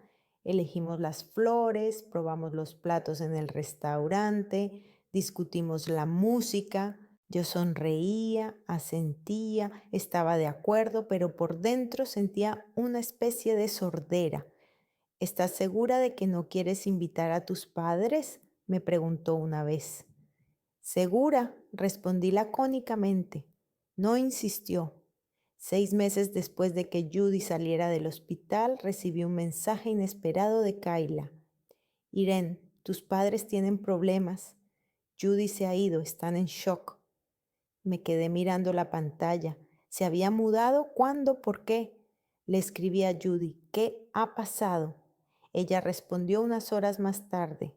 Elegimos las flores, probamos los platos en el restaurante, discutimos la música. Yo sonreía, asentía, estaba de acuerdo, pero por dentro sentía una especie de sordera. ¿Estás segura de que no quieres invitar a tus padres?, me preguntó una vez. Segura, respondí lacónicamente. No insistió. 6 meses después de que Judy saliera del hospital, recibí un mensaje inesperado de Kayla. Irene, tus padres tienen problemas. Judy se ha ido, están en shock. Me quedé mirando la pantalla. ¿Se había mudado? ¿Cuándo? ¿Por qué? Le escribí a Judy. ¿Qué ha pasado? Ella respondió unas horas más tarde.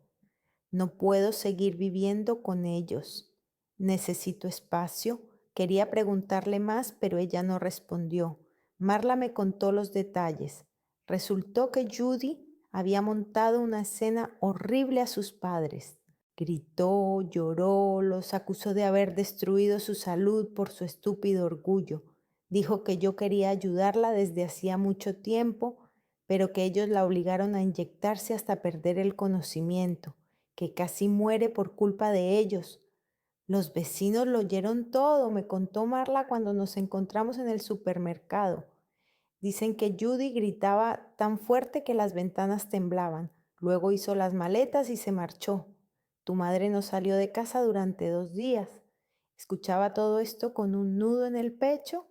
No puedo seguir viviendo con ellos. Necesito espacio. Quería preguntarle más, pero ella no respondió. Marla me contó los detalles. Resultó que Judy había montado una escena horrible a sus padres. Gritó, lloró, los acusó de haber destruido su salud por su estúpido orgullo. Dijo que yo quería ayudarla desde hacía mucho tiempo, pero que ellos la obligaron a inyectarse hasta perder el conocimiento, que casi muere por culpa de ellos. Los vecinos lo oyeron todo, me contó Marla cuando nos encontramos en el supermercado. Dicen que Judy gritaba tan fuerte que las ventanas temblaban. Luego hizo las maletas y se marchó. Tu madre no salió de casa durante 2 días. Escuchaba todo esto con un nudo en el pecho.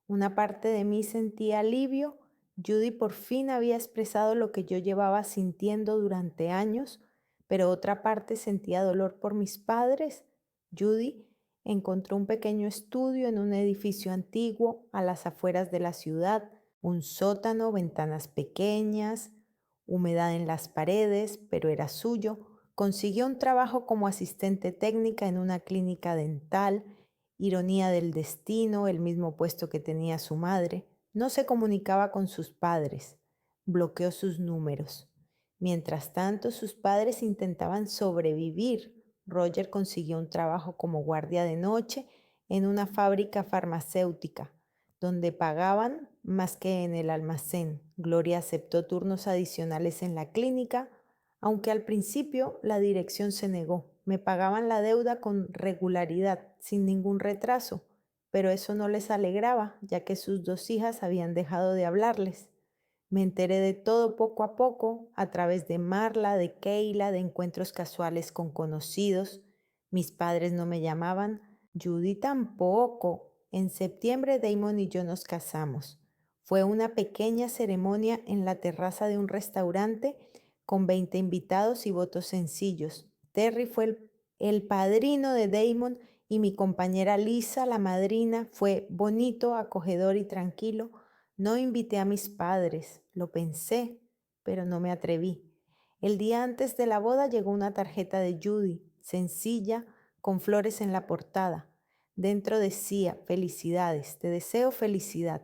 Una parte de mí sentía alivio. Judy por fin había expresado lo que yo llevaba sintiendo durante años, pero otra parte sentía dolor por mis padres. Judy encontró un pequeño estudio en un edificio antiguo a las afueras de la ciudad, un sótano, ventanas pequeñas, humedad en las paredes, pero era suyo. Consiguió un trabajo como asistente técnica en una clínica dental. Ironía del destino, el mismo puesto que tenía su madre. No se comunicaba con sus padres. Bloqueó sus números. Mientras tanto, sus padres intentaban sobrevivir. Roger consiguió un trabajo como guardia de noche en una fábrica farmacéutica, donde pagaban más que en el almacén. Gloria aceptó turnos adicionales en la clínica, aunque al principio la dirección se negó. Me pagaban la deuda con regularidad, sin ningún retraso, pero eso no les alegraba, ya que sus 2 hijas habían dejado de hablarles. Me enteré de todo poco a poco, a través de Marla, de Keila, de encuentros casuales con conocidos. Mis padres no me llamaban, Judy tampoco. En septiembre Damon y yo nos casamos. Fue una pequeña ceremonia en la terraza de un restaurante con 20 invitados y votos sencillos. Terry fue el padrino de Damon y mi compañera Lisa, la madrina. Fue bonito, acogedor y tranquilo. No invité a mis padres, lo pensé, pero no me atreví. El día antes de la boda llegó una tarjeta de Judy, sencilla, con flores en la portada. Dentro decía: felicidades, te deseo felicidad.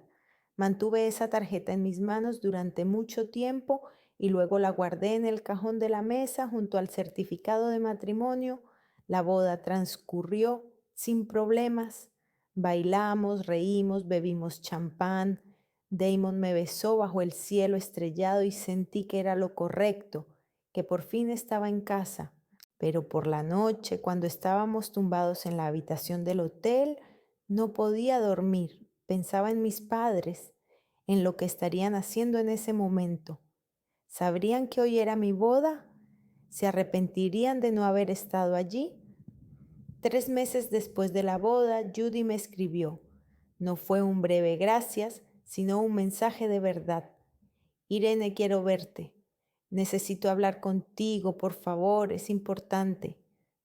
Mantuve esa tarjeta en mis manos durante mucho tiempo y luego la guardé en el cajón de la mesa junto al certificado de matrimonio. La boda transcurrió sin problemas. Bailamos, reímos, bebimos champán. Damon me besó bajo el cielo estrellado y sentí que era lo correcto, que por fin estaba en casa. Pero por la noche, cuando estábamos tumbados en la habitación del hotel, no podía dormir. Pensaba en mis padres, en lo que estarían haciendo en ese momento. ¿Sabrían que hoy era mi boda? ¿Se arrepentirían de no haber estado allí? 3 meses después de la boda, Judy me escribió. No fue un breve gracias, sino un mensaje de verdad. Irene, quiero verte. Necesito hablar contigo, por favor, es importante.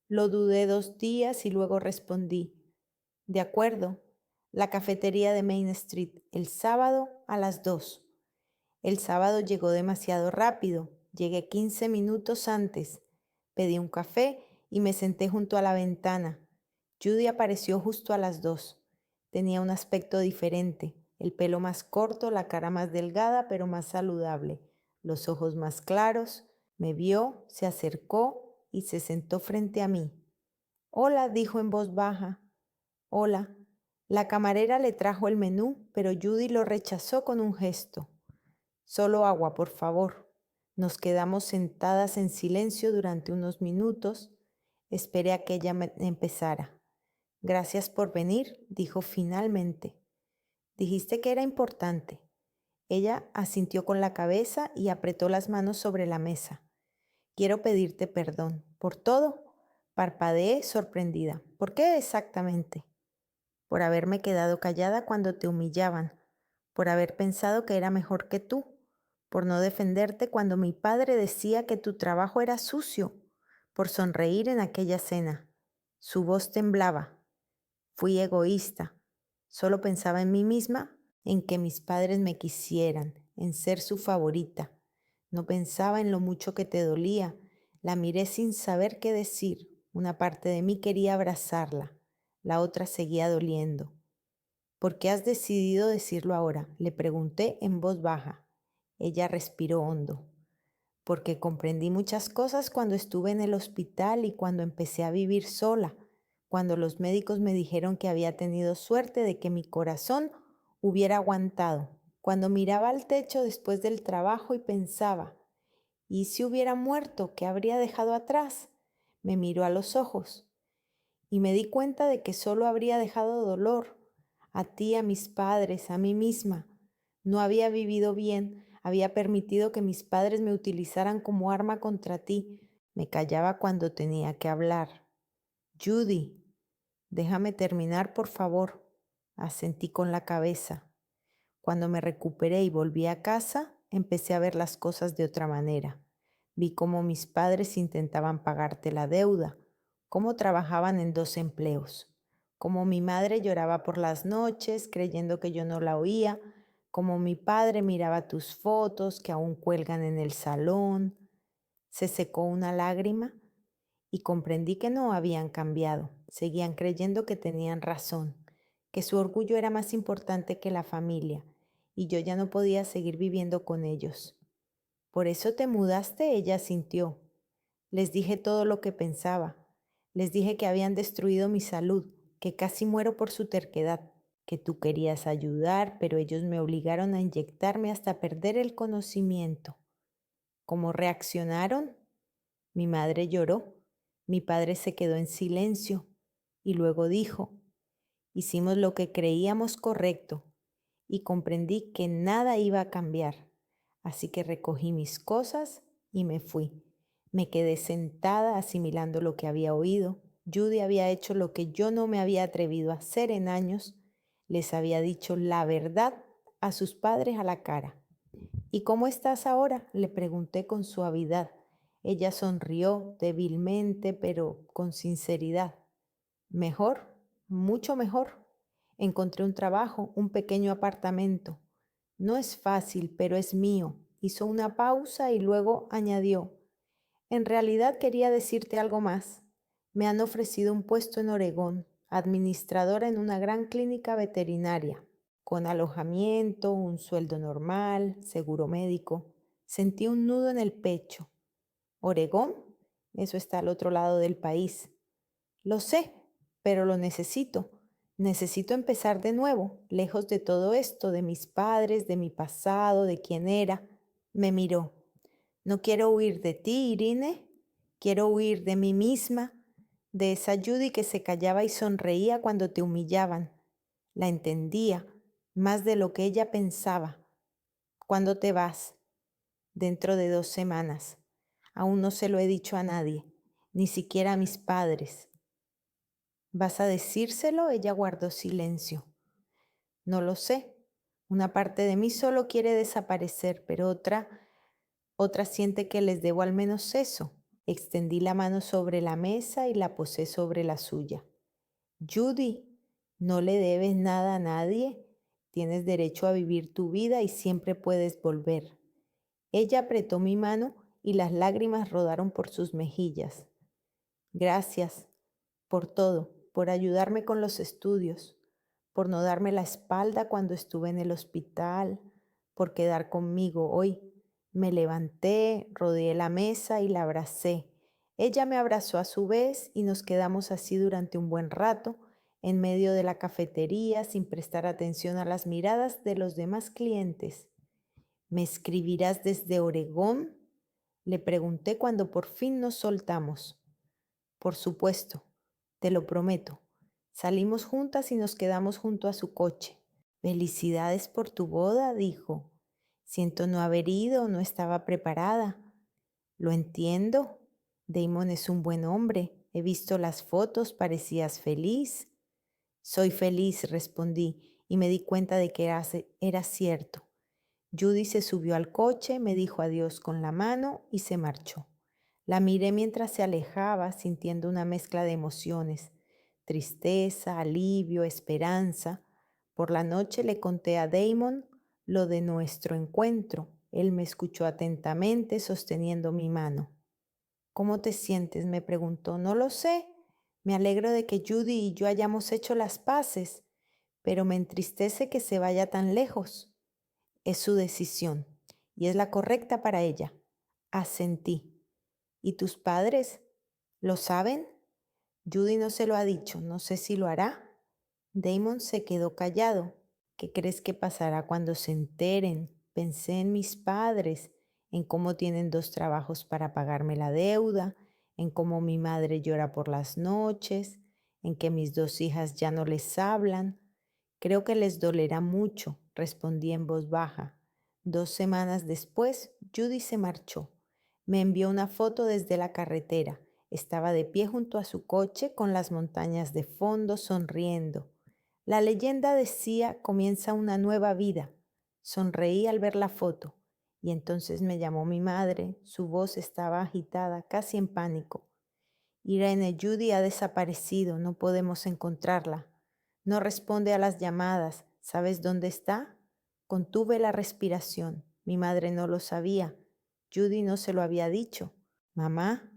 Lo dudé 2 días y luego respondí. De acuerdo, la cafetería de Main Street, el sábado a las 2. El sábado llegó demasiado rápido. Llegué 15 minutos antes. Pedí un café y me senté junto a la ventana. Judy apareció justo a las 2. Tenía un aspecto diferente, el pelo más corto, la cara más delgada pero más saludable, los ojos más claros. Me vio, se acercó y se sentó frente a mí. Hola, dijo en voz baja. Hola. La camarera le trajo el menú, pero Judy lo rechazó con un gesto. Solo agua, por favor. Nos quedamos sentadas en silencio durante unos minutos. Esperé a que ella empezara. Gracias por venir, dijo finalmente. Dijiste que era importante. Ella asintió con la cabeza y apretó las manos sobre la mesa. Quiero pedirte perdón. ¿Por todo? Parpadeé sorprendida. ¿Por qué exactamente? Por haberme quedado callada cuando te humillaban, por haber pensado que era mejor que tú, por no defenderte cuando mi padre decía que tu trabajo era sucio. por sonreír en aquella cena. Su voz temblaba. Fui egoísta. Solo pensaba en mí misma, en que mis padres me quisieran, en ser su favorita. No pensaba en lo mucho que te dolía. La miré sin saber qué decir. Una parte de mí quería abrazarla, la otra seguía doliendo. ¿Por qué has decidido decirlo ahora?, le pregunté en voz baja. Ella respiró hondo. Porque comprendí muchas cosas cuando estuve en el hospital y cuando empecé a vivir sola, cuando los médicos me dijeron que había tenido suerte de que mi corazón hubiera aguantado, cuando miraba al techo después del trabajo y pensaba, ¿y si hubiera muerto? ¿Qué habría dejado atrás? Me miró a los ojos y me di cuenta de que solo habría dejado dolor, a ti, a mis padres, a mí misma. No había vivido bien, había permitido que mis padres me utilizaran como arma contra ti. Me callaba cuando tenía que hablar. Judy, déjame terminar, por favor. Asentí con la cabeza. Cuando me recuperé y volví a casa, empecé a ver las cosas de otra manera. Vi cómo mis padres intentaban pagarte la deuda, cómo trabajaban en 2 empleos, cómo mi madre lloraba por las noches creyendo que yo no la oía, cómo mi padre miraba tus fotos que aún cuelgan en el salón. Se secó una lágrima y comprendí que no habían cambiado. Seguían creyendo que tenían razón, que su orgullo era más importante que la familia, y yo ya no podía seguir viviendo con ellos. ¿Por eso te mudaste?, ella sintió. Les dije todo lo que pensaba. Les dije que habían destruido mi salud, que casi muero por su terquedad, que tú querías ayudar, pero ellos me obligaron a inyectarme hasta perder el conocimiento. ¿Cómo reaccionaron? Mi madre lloró, mi padre se quedó en silencio y luego dijo, hicimos lo que creíamos correcto y comprendí que nada iba a cambiar, así que recogí mis cosas y me fui. Me quedé sentada asimilando lo que había oído. Judy había hecho lo que yo no me había atrevido a hacer en años. Les había dicho la verdad a sus padres a la cara. ¿Y cómo estás ahora?, le pregunté con suavidad. Ella sonrió débilmente, pero con sinceridad. Mejor, mucho mejor. Encontré un trabajo, un pequeño apartamento. No es fácil, pero es mío. Hizo una pausa y luego añadió, en realidad quería decirte algo más. Me han ofrecido un puesto en Oregón, administradora en una gran clínica veterinaria, con alojamiento, un sueldo normal, seguro médico. Sentí un nudo en el pecho. ¿Oregón? Eso está al otro lado del país. Lo sé, pero lo necesito. Necesito empezar de nuevo, lejos de todo esto, de mis padres, de mi pasado, de quién era. Me miró. No quiero huir de ti, Irene. Quiero huir de mí misma, de esa Judy que se callaba y sonreía cuando te humillaban. La entendía, más de lo que ella pensaba. ¿Cuándo te vas? Dentro de 2 semanas. Aún no se lo he dicho a nadie, ni siquiera a mis padres. ¿Vas a decírselo? Ella guardó silencio. No lo sé. Una parte de mí solo quiere desaparecer, pero otra siente que les debo al menos eso. Extendí la mano sobre la mesa y la posé sobre la suya. Judy, no le debes nada a nadie. Tienes derecho a vivir tu vida y siempre puedes volver. Ella apretó mi mano y las lágrimas rodaron por sus mejillas. Gracias por todo, por ayudarme con los estudios, por no darme la espalda cuando estuve en el hospital, por quedar conmigo hoy. Me levanté, rodeé la mesa y la abracé. Ella me abrazó a su vez y nos quedamos así durante un buen rato, en medio de la cafetería, sin prestar atención a las miradas de los demás clientes. ¿Me escribirás desde Oregón?, le pregunté cuando por fin nos soltamos. Por supuesto, te lo prometo. Salimos juntas y nos quedamos junto a su coche. Felicidades por tu boda, dijo. Siento no haber ido, no estaba preparada. Lo entiendo. Damon es un buen hombre. He visto las fotos, parecías feliz. Soy feliz, respondí, y me di cuenta de que era cierto. Judy se subió al coche, me dijo adiós con la mano y se marchó. La miré mientras se alejaba, sintiendo una mezcla de emociones, tristeza, alivio, esperanza. Por la noche le conté a Damon lo de nuestro encuentro. Él me escuchó atentamente, sosteniendo mi mano. ¿Cómo te sientes?, me preguntó. No lo sé. Me alegro de que Judy y yo hayamos hecho las paces, pero me entristece que se vaya tan lejos. Es su decisión y es la correcta para ella. Asentí. ¿Y tus padres lo saben? Judy no se lo ha dicho, no sé si lo hará. Damon se quedó callado. ¿Qué crees que pasará cuando se enteren? Pensé en mis padres, en cómo tienen 2 trabajos para pagarme la deuda, en cómo mi madre llora por las noches, en que mis 2 hijas ya no les hablan. Creo que les dolerá mucho, respondí en voz baja. 2 semanas después, Judy se marchó. Me envió una foto desde la carretera. Estaba de pie junto a su coche con las montañas de fondo, sonriendo. La leyenda decía: comienza una nueva vida. Sonreí al ver la foto y entonces me llamó mi madre. Su voz estaba agitada, casi en pánico. Irene, Judy ha desaparecido, no podemos encontrarla. No responde a las llamadas. ¿Sabes dónde está? Contuve la respiración. Mi madre no lo sabía. Judy no se lo había dicho. Mamá,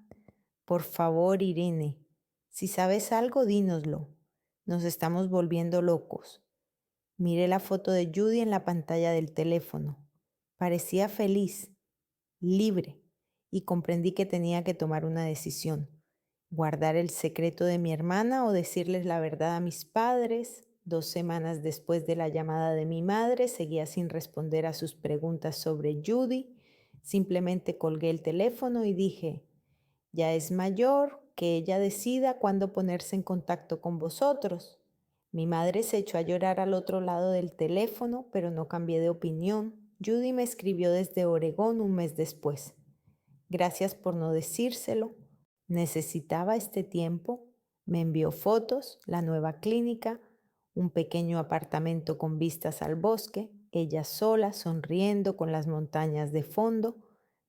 por favor, Irene, si sabes algo, dínoslo. Nos estamos volviendo locos. Miré la foto de Judy en la pantalla del teléfono. Parecía feliz, libre, y comprendí que tenía que tomar una decisión. Guardar el secreto de mi hermana o decirles la verdad a mis padres. 2 semanas después de la llamada de mi madre, seguía sin responder a sus preguntas sobre Judy. Simplemente colgué el teléfono y dije: ya es mayor, que ella decida cuándo ponerse en contacto con vosotros. Mi madre se echó a llorar al otro lado del teléfono, pero no cambié de opinión. Judy me escribió desde Oregón un mes después. Gracias por no decírselo. Necesitaba este tiempo. Me envió fotos, la nueva clínica, un pequeño apartamento con vistas al bosque, ella sola, sonriendo con las montañas de fondo.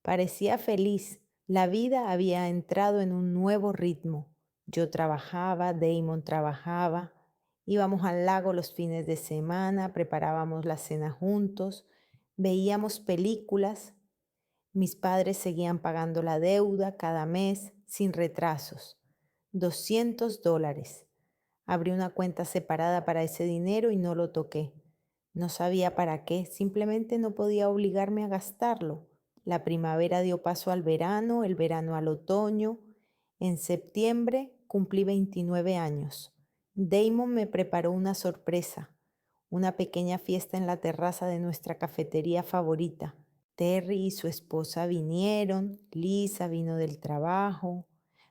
Parecía feliz. La vida había entrado en un nuevo ritmo. Yo trabajaba, Damon trabajaba, íbamos al lago los fines de semana, preparábamos la cena juntos, veíamos películas. Mis padres seguían pagando la deuda cada mes sin retrasos. $200. Abrí una cuenta separada para ese dinero y no lo toqué. No sabía para qué, simplemente no podía obligarme a gastarlo. La primavera dio paso al verano, el verano al otoño. En septiembre cumplí 29 años. Damon me preparó una sorpresa, una pequeña fiesta en la terraza de nuestra cafetería favorita. Terry y su esposa vinieron, Lisa vino del trabajo,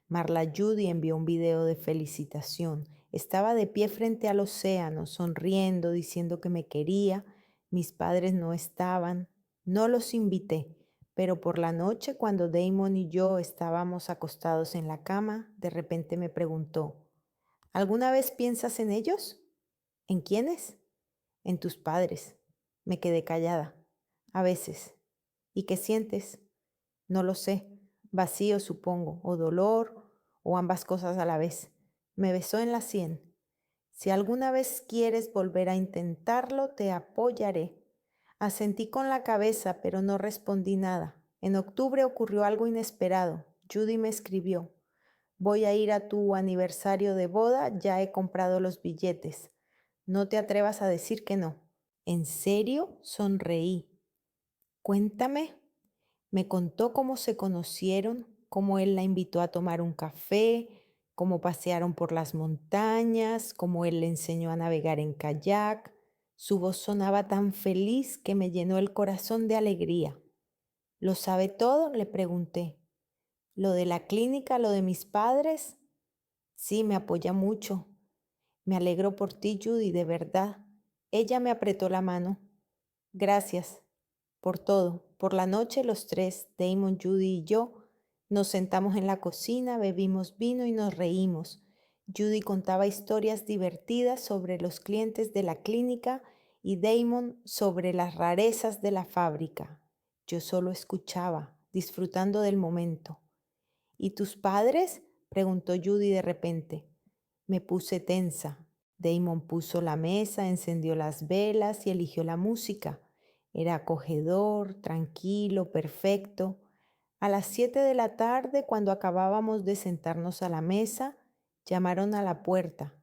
Marla Judy envió un video de felicitación. Estaba de pie frente al océano, sonriendo, diciendo que me quería. Mis padres no estaban. No los invité, pero por la noche, cuando Damon y yo estábamos acostados en la cama, de repente me preguntó: ¿alguna vez piensas en ellos? ¿En quiénes? En tus padres. Me quedé callada. A veces. ¿Y qué sientes? No lo sé. Vacío, supongo, o dolor, o ambas cosas a la vez. Me besó en la sien. Si alguna vez quieres volver a intentarlo, te apoyaré. Asentí con la cabeza, pero no respondí nada. En octubre ocurrió algo inesperado. Judy me escribió: voy a ir a tu aniversario de boda, ya he comprado los billetes. No te atrevas a decir que no. ¿En serio? Sonreí. Cuéntame. Me contó cómo se conocieron, cómo él la invitó a tomar un café, cómo pasearon por las montañas, cómo él le enseñó a navegar en kayak. Su voz sonaba tan feliz que me llenó el corazón de alegría. ¿Lo sabe todo?, le pregunté. ¿Lo de la clínica, lo de mis padres? Sí, me apoya mucho. Me alegro por ti, Judy, de verdad. Ella me apretó la mano. Gracias por todo. Por la noche los tres, Damon, Judy y yo, nos sentamos en la cocina, bebimos vino y nos reímos. Judy contaba historias divertidas sobre los clientes de la clínica y Damon sobre las rarezas de la fábrica. Yo solo escuchaba, disfrutando del momento. ¿Y tus padres?, preguntó Judy de repente. Me puse tensa. Damon puso la mesa, encendió las velas y eligió la música. Era acogedor, tranquilo, perfecto. A las 7 de la tarde, cuando acabábamos de sentarnos a la mesa, llamaron a la puerta.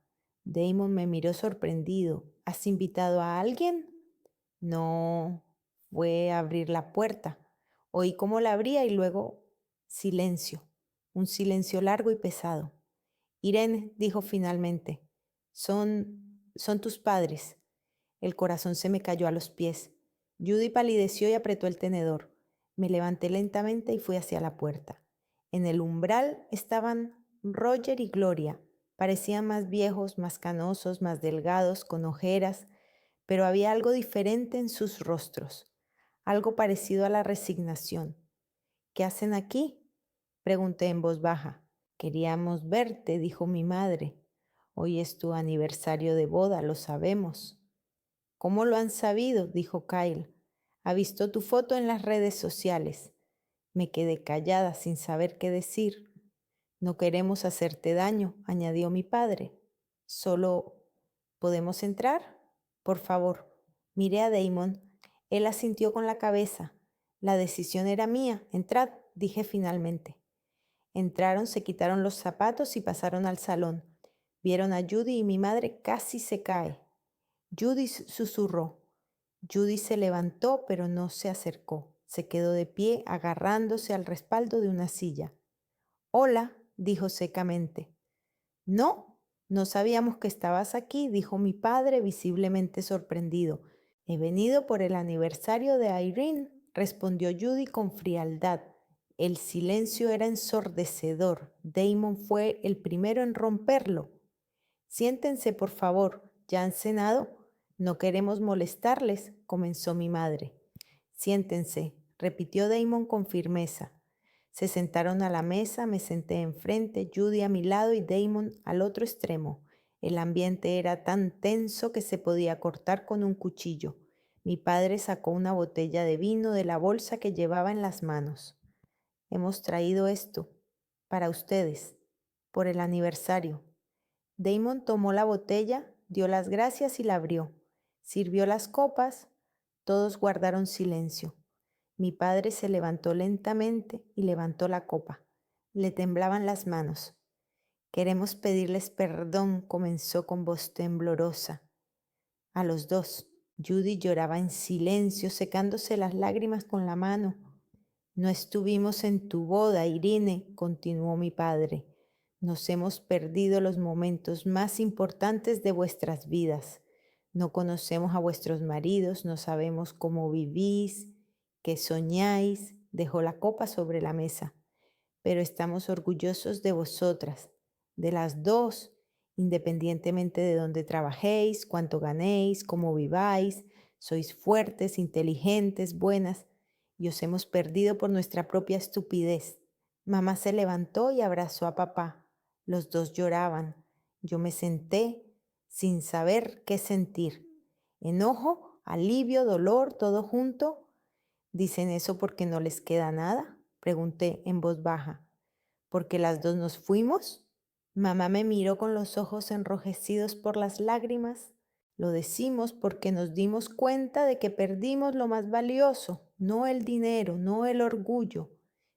Damon me miró sorprendido. ¿Has invitado a alguien? No, fue a abrir la puerta. Oí cómo la abría y luego silencio, un silencio largo y pesado. Irene dijo finalmente, son tus padres. El corazón se me cayó a los pies. Judy palideció y apretó el tenedor. Me levanté lentamente y fui hacia la puerta. En el umbral estaban Roger y Gloria. Parecían más viejos, más canosos, más delgados, con ojeras, pero había algo diferente en sus rostros, algo parecido a la resignación. ¿Qué hacen aquí?, pregunté en voz baja. Queríamos verte, dijo mi madre. Hoy es tu aniversario de boda, lo sabemos. ¿Cómo lo han sabido?, dijo Kyle. Ha visto tu foto en las redes sociales. Me quedé callada sin saber qué decir. No queremos hacerte daño, añadió mi padre. Solo, ¿podemos entrar? Por favor. Miré a Damon. Él asintió con la cabeza. La decisión era mía. Entrad, dije finalmente. Entraron, se quitaron los zapatos y pasaron al salón. Vieron a Judy y mi madre casi se cae. Judy susurró. Judy se levantó, pero no se acercó. Se quedó de pie, agarrándose al respaldo de una silla. Hola, dijo secamente. No, no sabíamos que estabas aquí, dijo mi padre, visiblemente sorprendido. He venido por el aniversario de Irene, respondió Judy con frialdad. El silencio era ensordecedor. Damon fue el primero en romperlo. Siéntense, por favor. ¿Ya han cenado? No queremos molestarles, comenzó mi madre. Siéntense, repitió Damon con firmeza. Se sentaron a la mesa, me senté enfrente, Judy a mi lado y Damon al otro extremo. El ambiente era tan tenso que se podía cortar con un cuchillo. Mi padre sacó una botella de vino de la bolsa que llevaba en las manos. Hemos traído esto para ustedes, por el aniversario. Damon tomó la botella, dio las gracias y la abrió. Sirvió las copas, todos guardaron silencio. Mi padre se levantó lentamente y levantó la copa. Le temblaban las manos. Queremos pedirles perdón, comenzó con voz temblorosa. A los dos. Judy lloraba en silencio, secándose las lágrimas con la mano. No estuvimos en tu boda, Irene, continuó mi padre. Nos hemos perdido los momentos más importantes de vuestras vidas. No conocemos a vuestros maridos, no sabemos cómo vivís, qué soñáis. Dejó la copa sobre la mesa. Pero estamos orgullosos de vosotras, de las dos, independientemente de dónde trabajéis, cuánto ganéis, cómo viváis. Sois fuertes, inteligentes, buenas, y os hemos perdido por nuestra propia estupidez. Mamá se levantó y abrazó a papá. Los dos lloraban. Yo me senté sin saber qué sentir. Enojo, alivio, dolor, todo junto. ¿Dicen eso porque no les queda nada?, pregunté en voz baja. ¿Porque las dos nos fuimos? Mamá me miró con los ojos enrojecidos por las lágrimas. Lo decimos porque nos dimos cuenta de que perdimos lo más valioso, no el dinero, no el orgullo,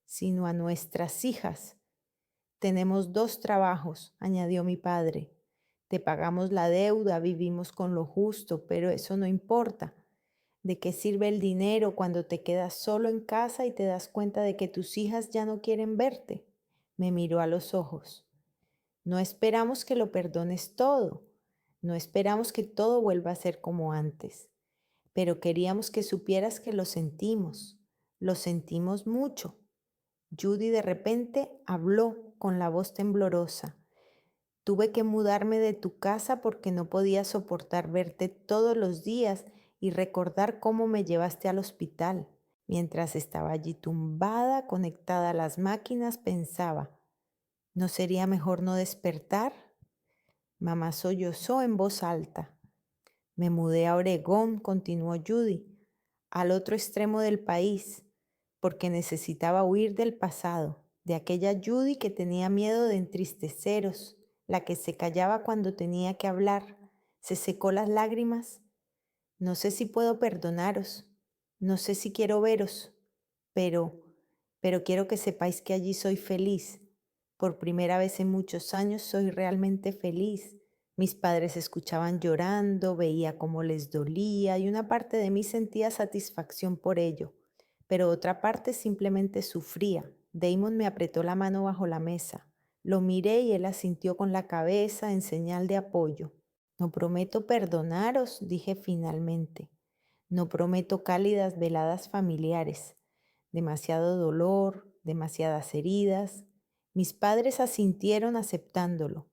sino a nuestras hijas. Tenemos 2 trabajos, añadió mi padre. Te pagamos la deuda, vivimos con lo justo, pero eso no importa. ¿De qué sirve el dinero cuando te quedas solo en casa y te das cuenta de que tus hijas ya no quieren verte? Me miró a los ojos. No esperamos que lo perdones todo. No esperamos que todo vuelva a ser como antes. Pero queríamos que supieras que lo sentimos. Lo sentimos mucho. Judy de repente habló con la voz temblorosa. Tuve que mudarme de tu casa porque no podía soportar verte todos los días y recordar cómo me llevaste al hospital. Mientras estaba allí tumbada, conectada a las máquinas, pensaba, ¿no sería mejor no despertar? Mamá sollozó en voz alta. Me mudé a Oregón, continuó Judy, al otro extremo del país, porque necesitaba huir del pasado. de aquella Judy que tenía miedo de entristeceros, la que se callaba cuando tenía que hablar, se secó las lágrimas. No sé si puedo perdonaros, no sé si quiero veros, pero, pero quiero que sepáis que allí soy feliz. Por primera vez en muchos años soy realmente feliz. Mis padres escuchaban llorando, veía cómo les dolía y una parte de mí sentía satisfacción por ello, pero otra parte simplemente sufría. Damon me apretó la mano bajo la mesa. Lo miré y él asintió con la cabeza en señal de apoyo. No prometo perdonaros, dije finalmente. No prometo cálidas veladas familiares. Demasiado dolor, demasiadas heridas. Mis padres asintieron aceptándolo.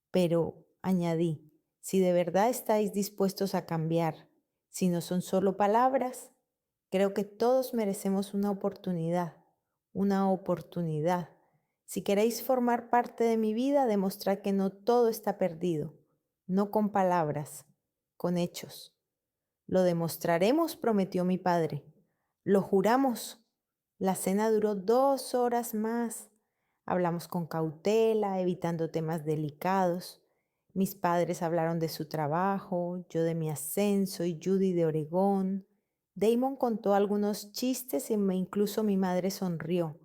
Pero, añadí, si de verdad estáis dispuestos a cambiar, si no son solo palabras, creo que todos merecemos una oportunidad, una oportunidad. Si queréis formar parte de mi vida, demostrad que no todo está perdido, no con palabras, con hechos. Lo demostraremos, prometió mi padre. Lo juramos. La cena duró 2 horas más. Hablamos con cautela, evitando temas delicados. Mis padres hablaron de su trabajo, yo de mi ascenso y Judy de Oregón. Damon contó algunos chistes y incluso mi madre sonrió.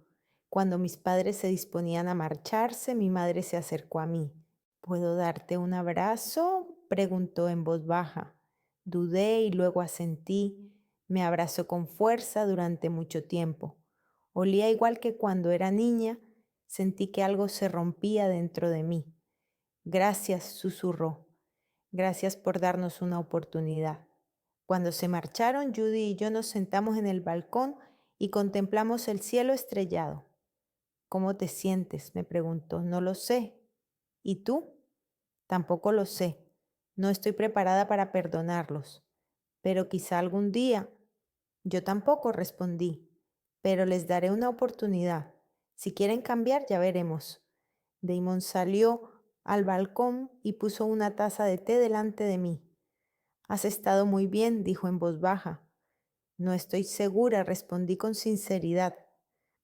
Cuando mis padres se disponían a marcharse, mi madre se acercó a mí. ¿Puedo darte un abrazo?, preguntó en voz baja. Dudé y luego asentí. Me abrazó con fuerza durante mucho tiempo. Olía igual que cuando era niña. Sentí que algo se rompía dentro de mí. Gracias, susurró. Gracias por darnos una oportunidad. Cuando se marcharon, Judy y yo nos sentamos en el balcón y contemplamos el cielo estrellado. ¿Cómo te sientes?, me preguntó. No lo sé. ¿Y tú? Tampoco lo sé. No estoy preparada para perdonarlos. Pero quizá algún día. Yo tampoco, respondí. Pero les daré una oportunidad. Si quieren cambiar, ya veremos. Damon salió al balcón y puso una taza de té delante de mí. Has estado muy bien, dijo en voz baja. No estoy segura, respondí con sinceridad.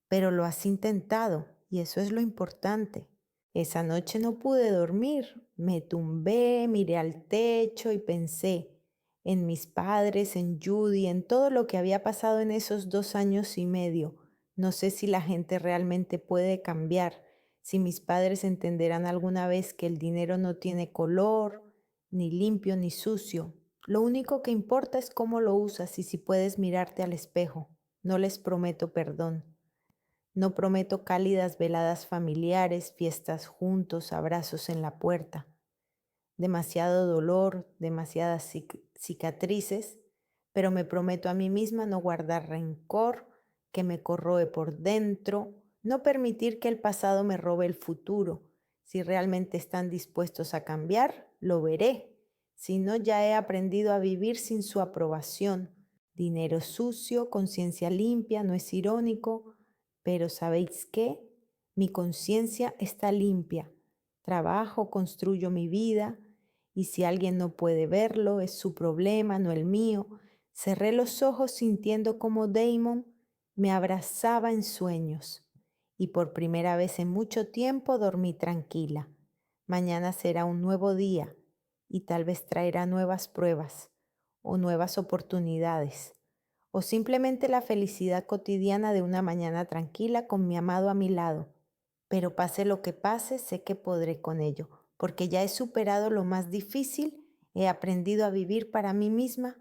Pero lo has intentado, y eso es lo importante. Esa noche no pude dormir. Me tumbé, miré al techo y pensé en mis padres, en Judy, en todo lo que había pasado en esos 2 años y medio. No sé si la gente realmente puede cambiar, si mis padres entenderán alguna vez que el dinero no tiene color, ni limpio ni sucio. Lo único que importa es cómo lo usas y si puedes mirarte al espejo. No les prometo perdón. No prometo cálidas veladas familiares, fiestas juntos, abrazos en la puerta. Demasiado dolor, demasiadas cicatrices, pero me prometo a mí misma no guardar rencor que me corroe por dentro, no permitir que el pasado me robe el futuro. Si realmente están dispuestos a cambiar, lo veré. Si no, ya he aprendido a vivir sin su aprobación. Dinero sucio, conciencia limpia, no es irónico, pero ¿sabéis qué? Mi conciencia está limpia. Trabajo, construyo mi vida, y si alguien no puede verlo, es su problema, no el mío. Cerré los ojos sintiendo como Damon me abrazaba en sueños, y por primera vez en mucho tiempo dormí tranquila. Mañana será un nuevo día, y tal vez traerá nuevas pruebas, o nuevas oportunidades, o simplemente la felicidad cotidiana de una mañana tranquila con mi amado a mi lado. Pero pase lo que pase, sé que podré con ello, porque ya he superado lo más difícil, he aprendido a vivir para mí misma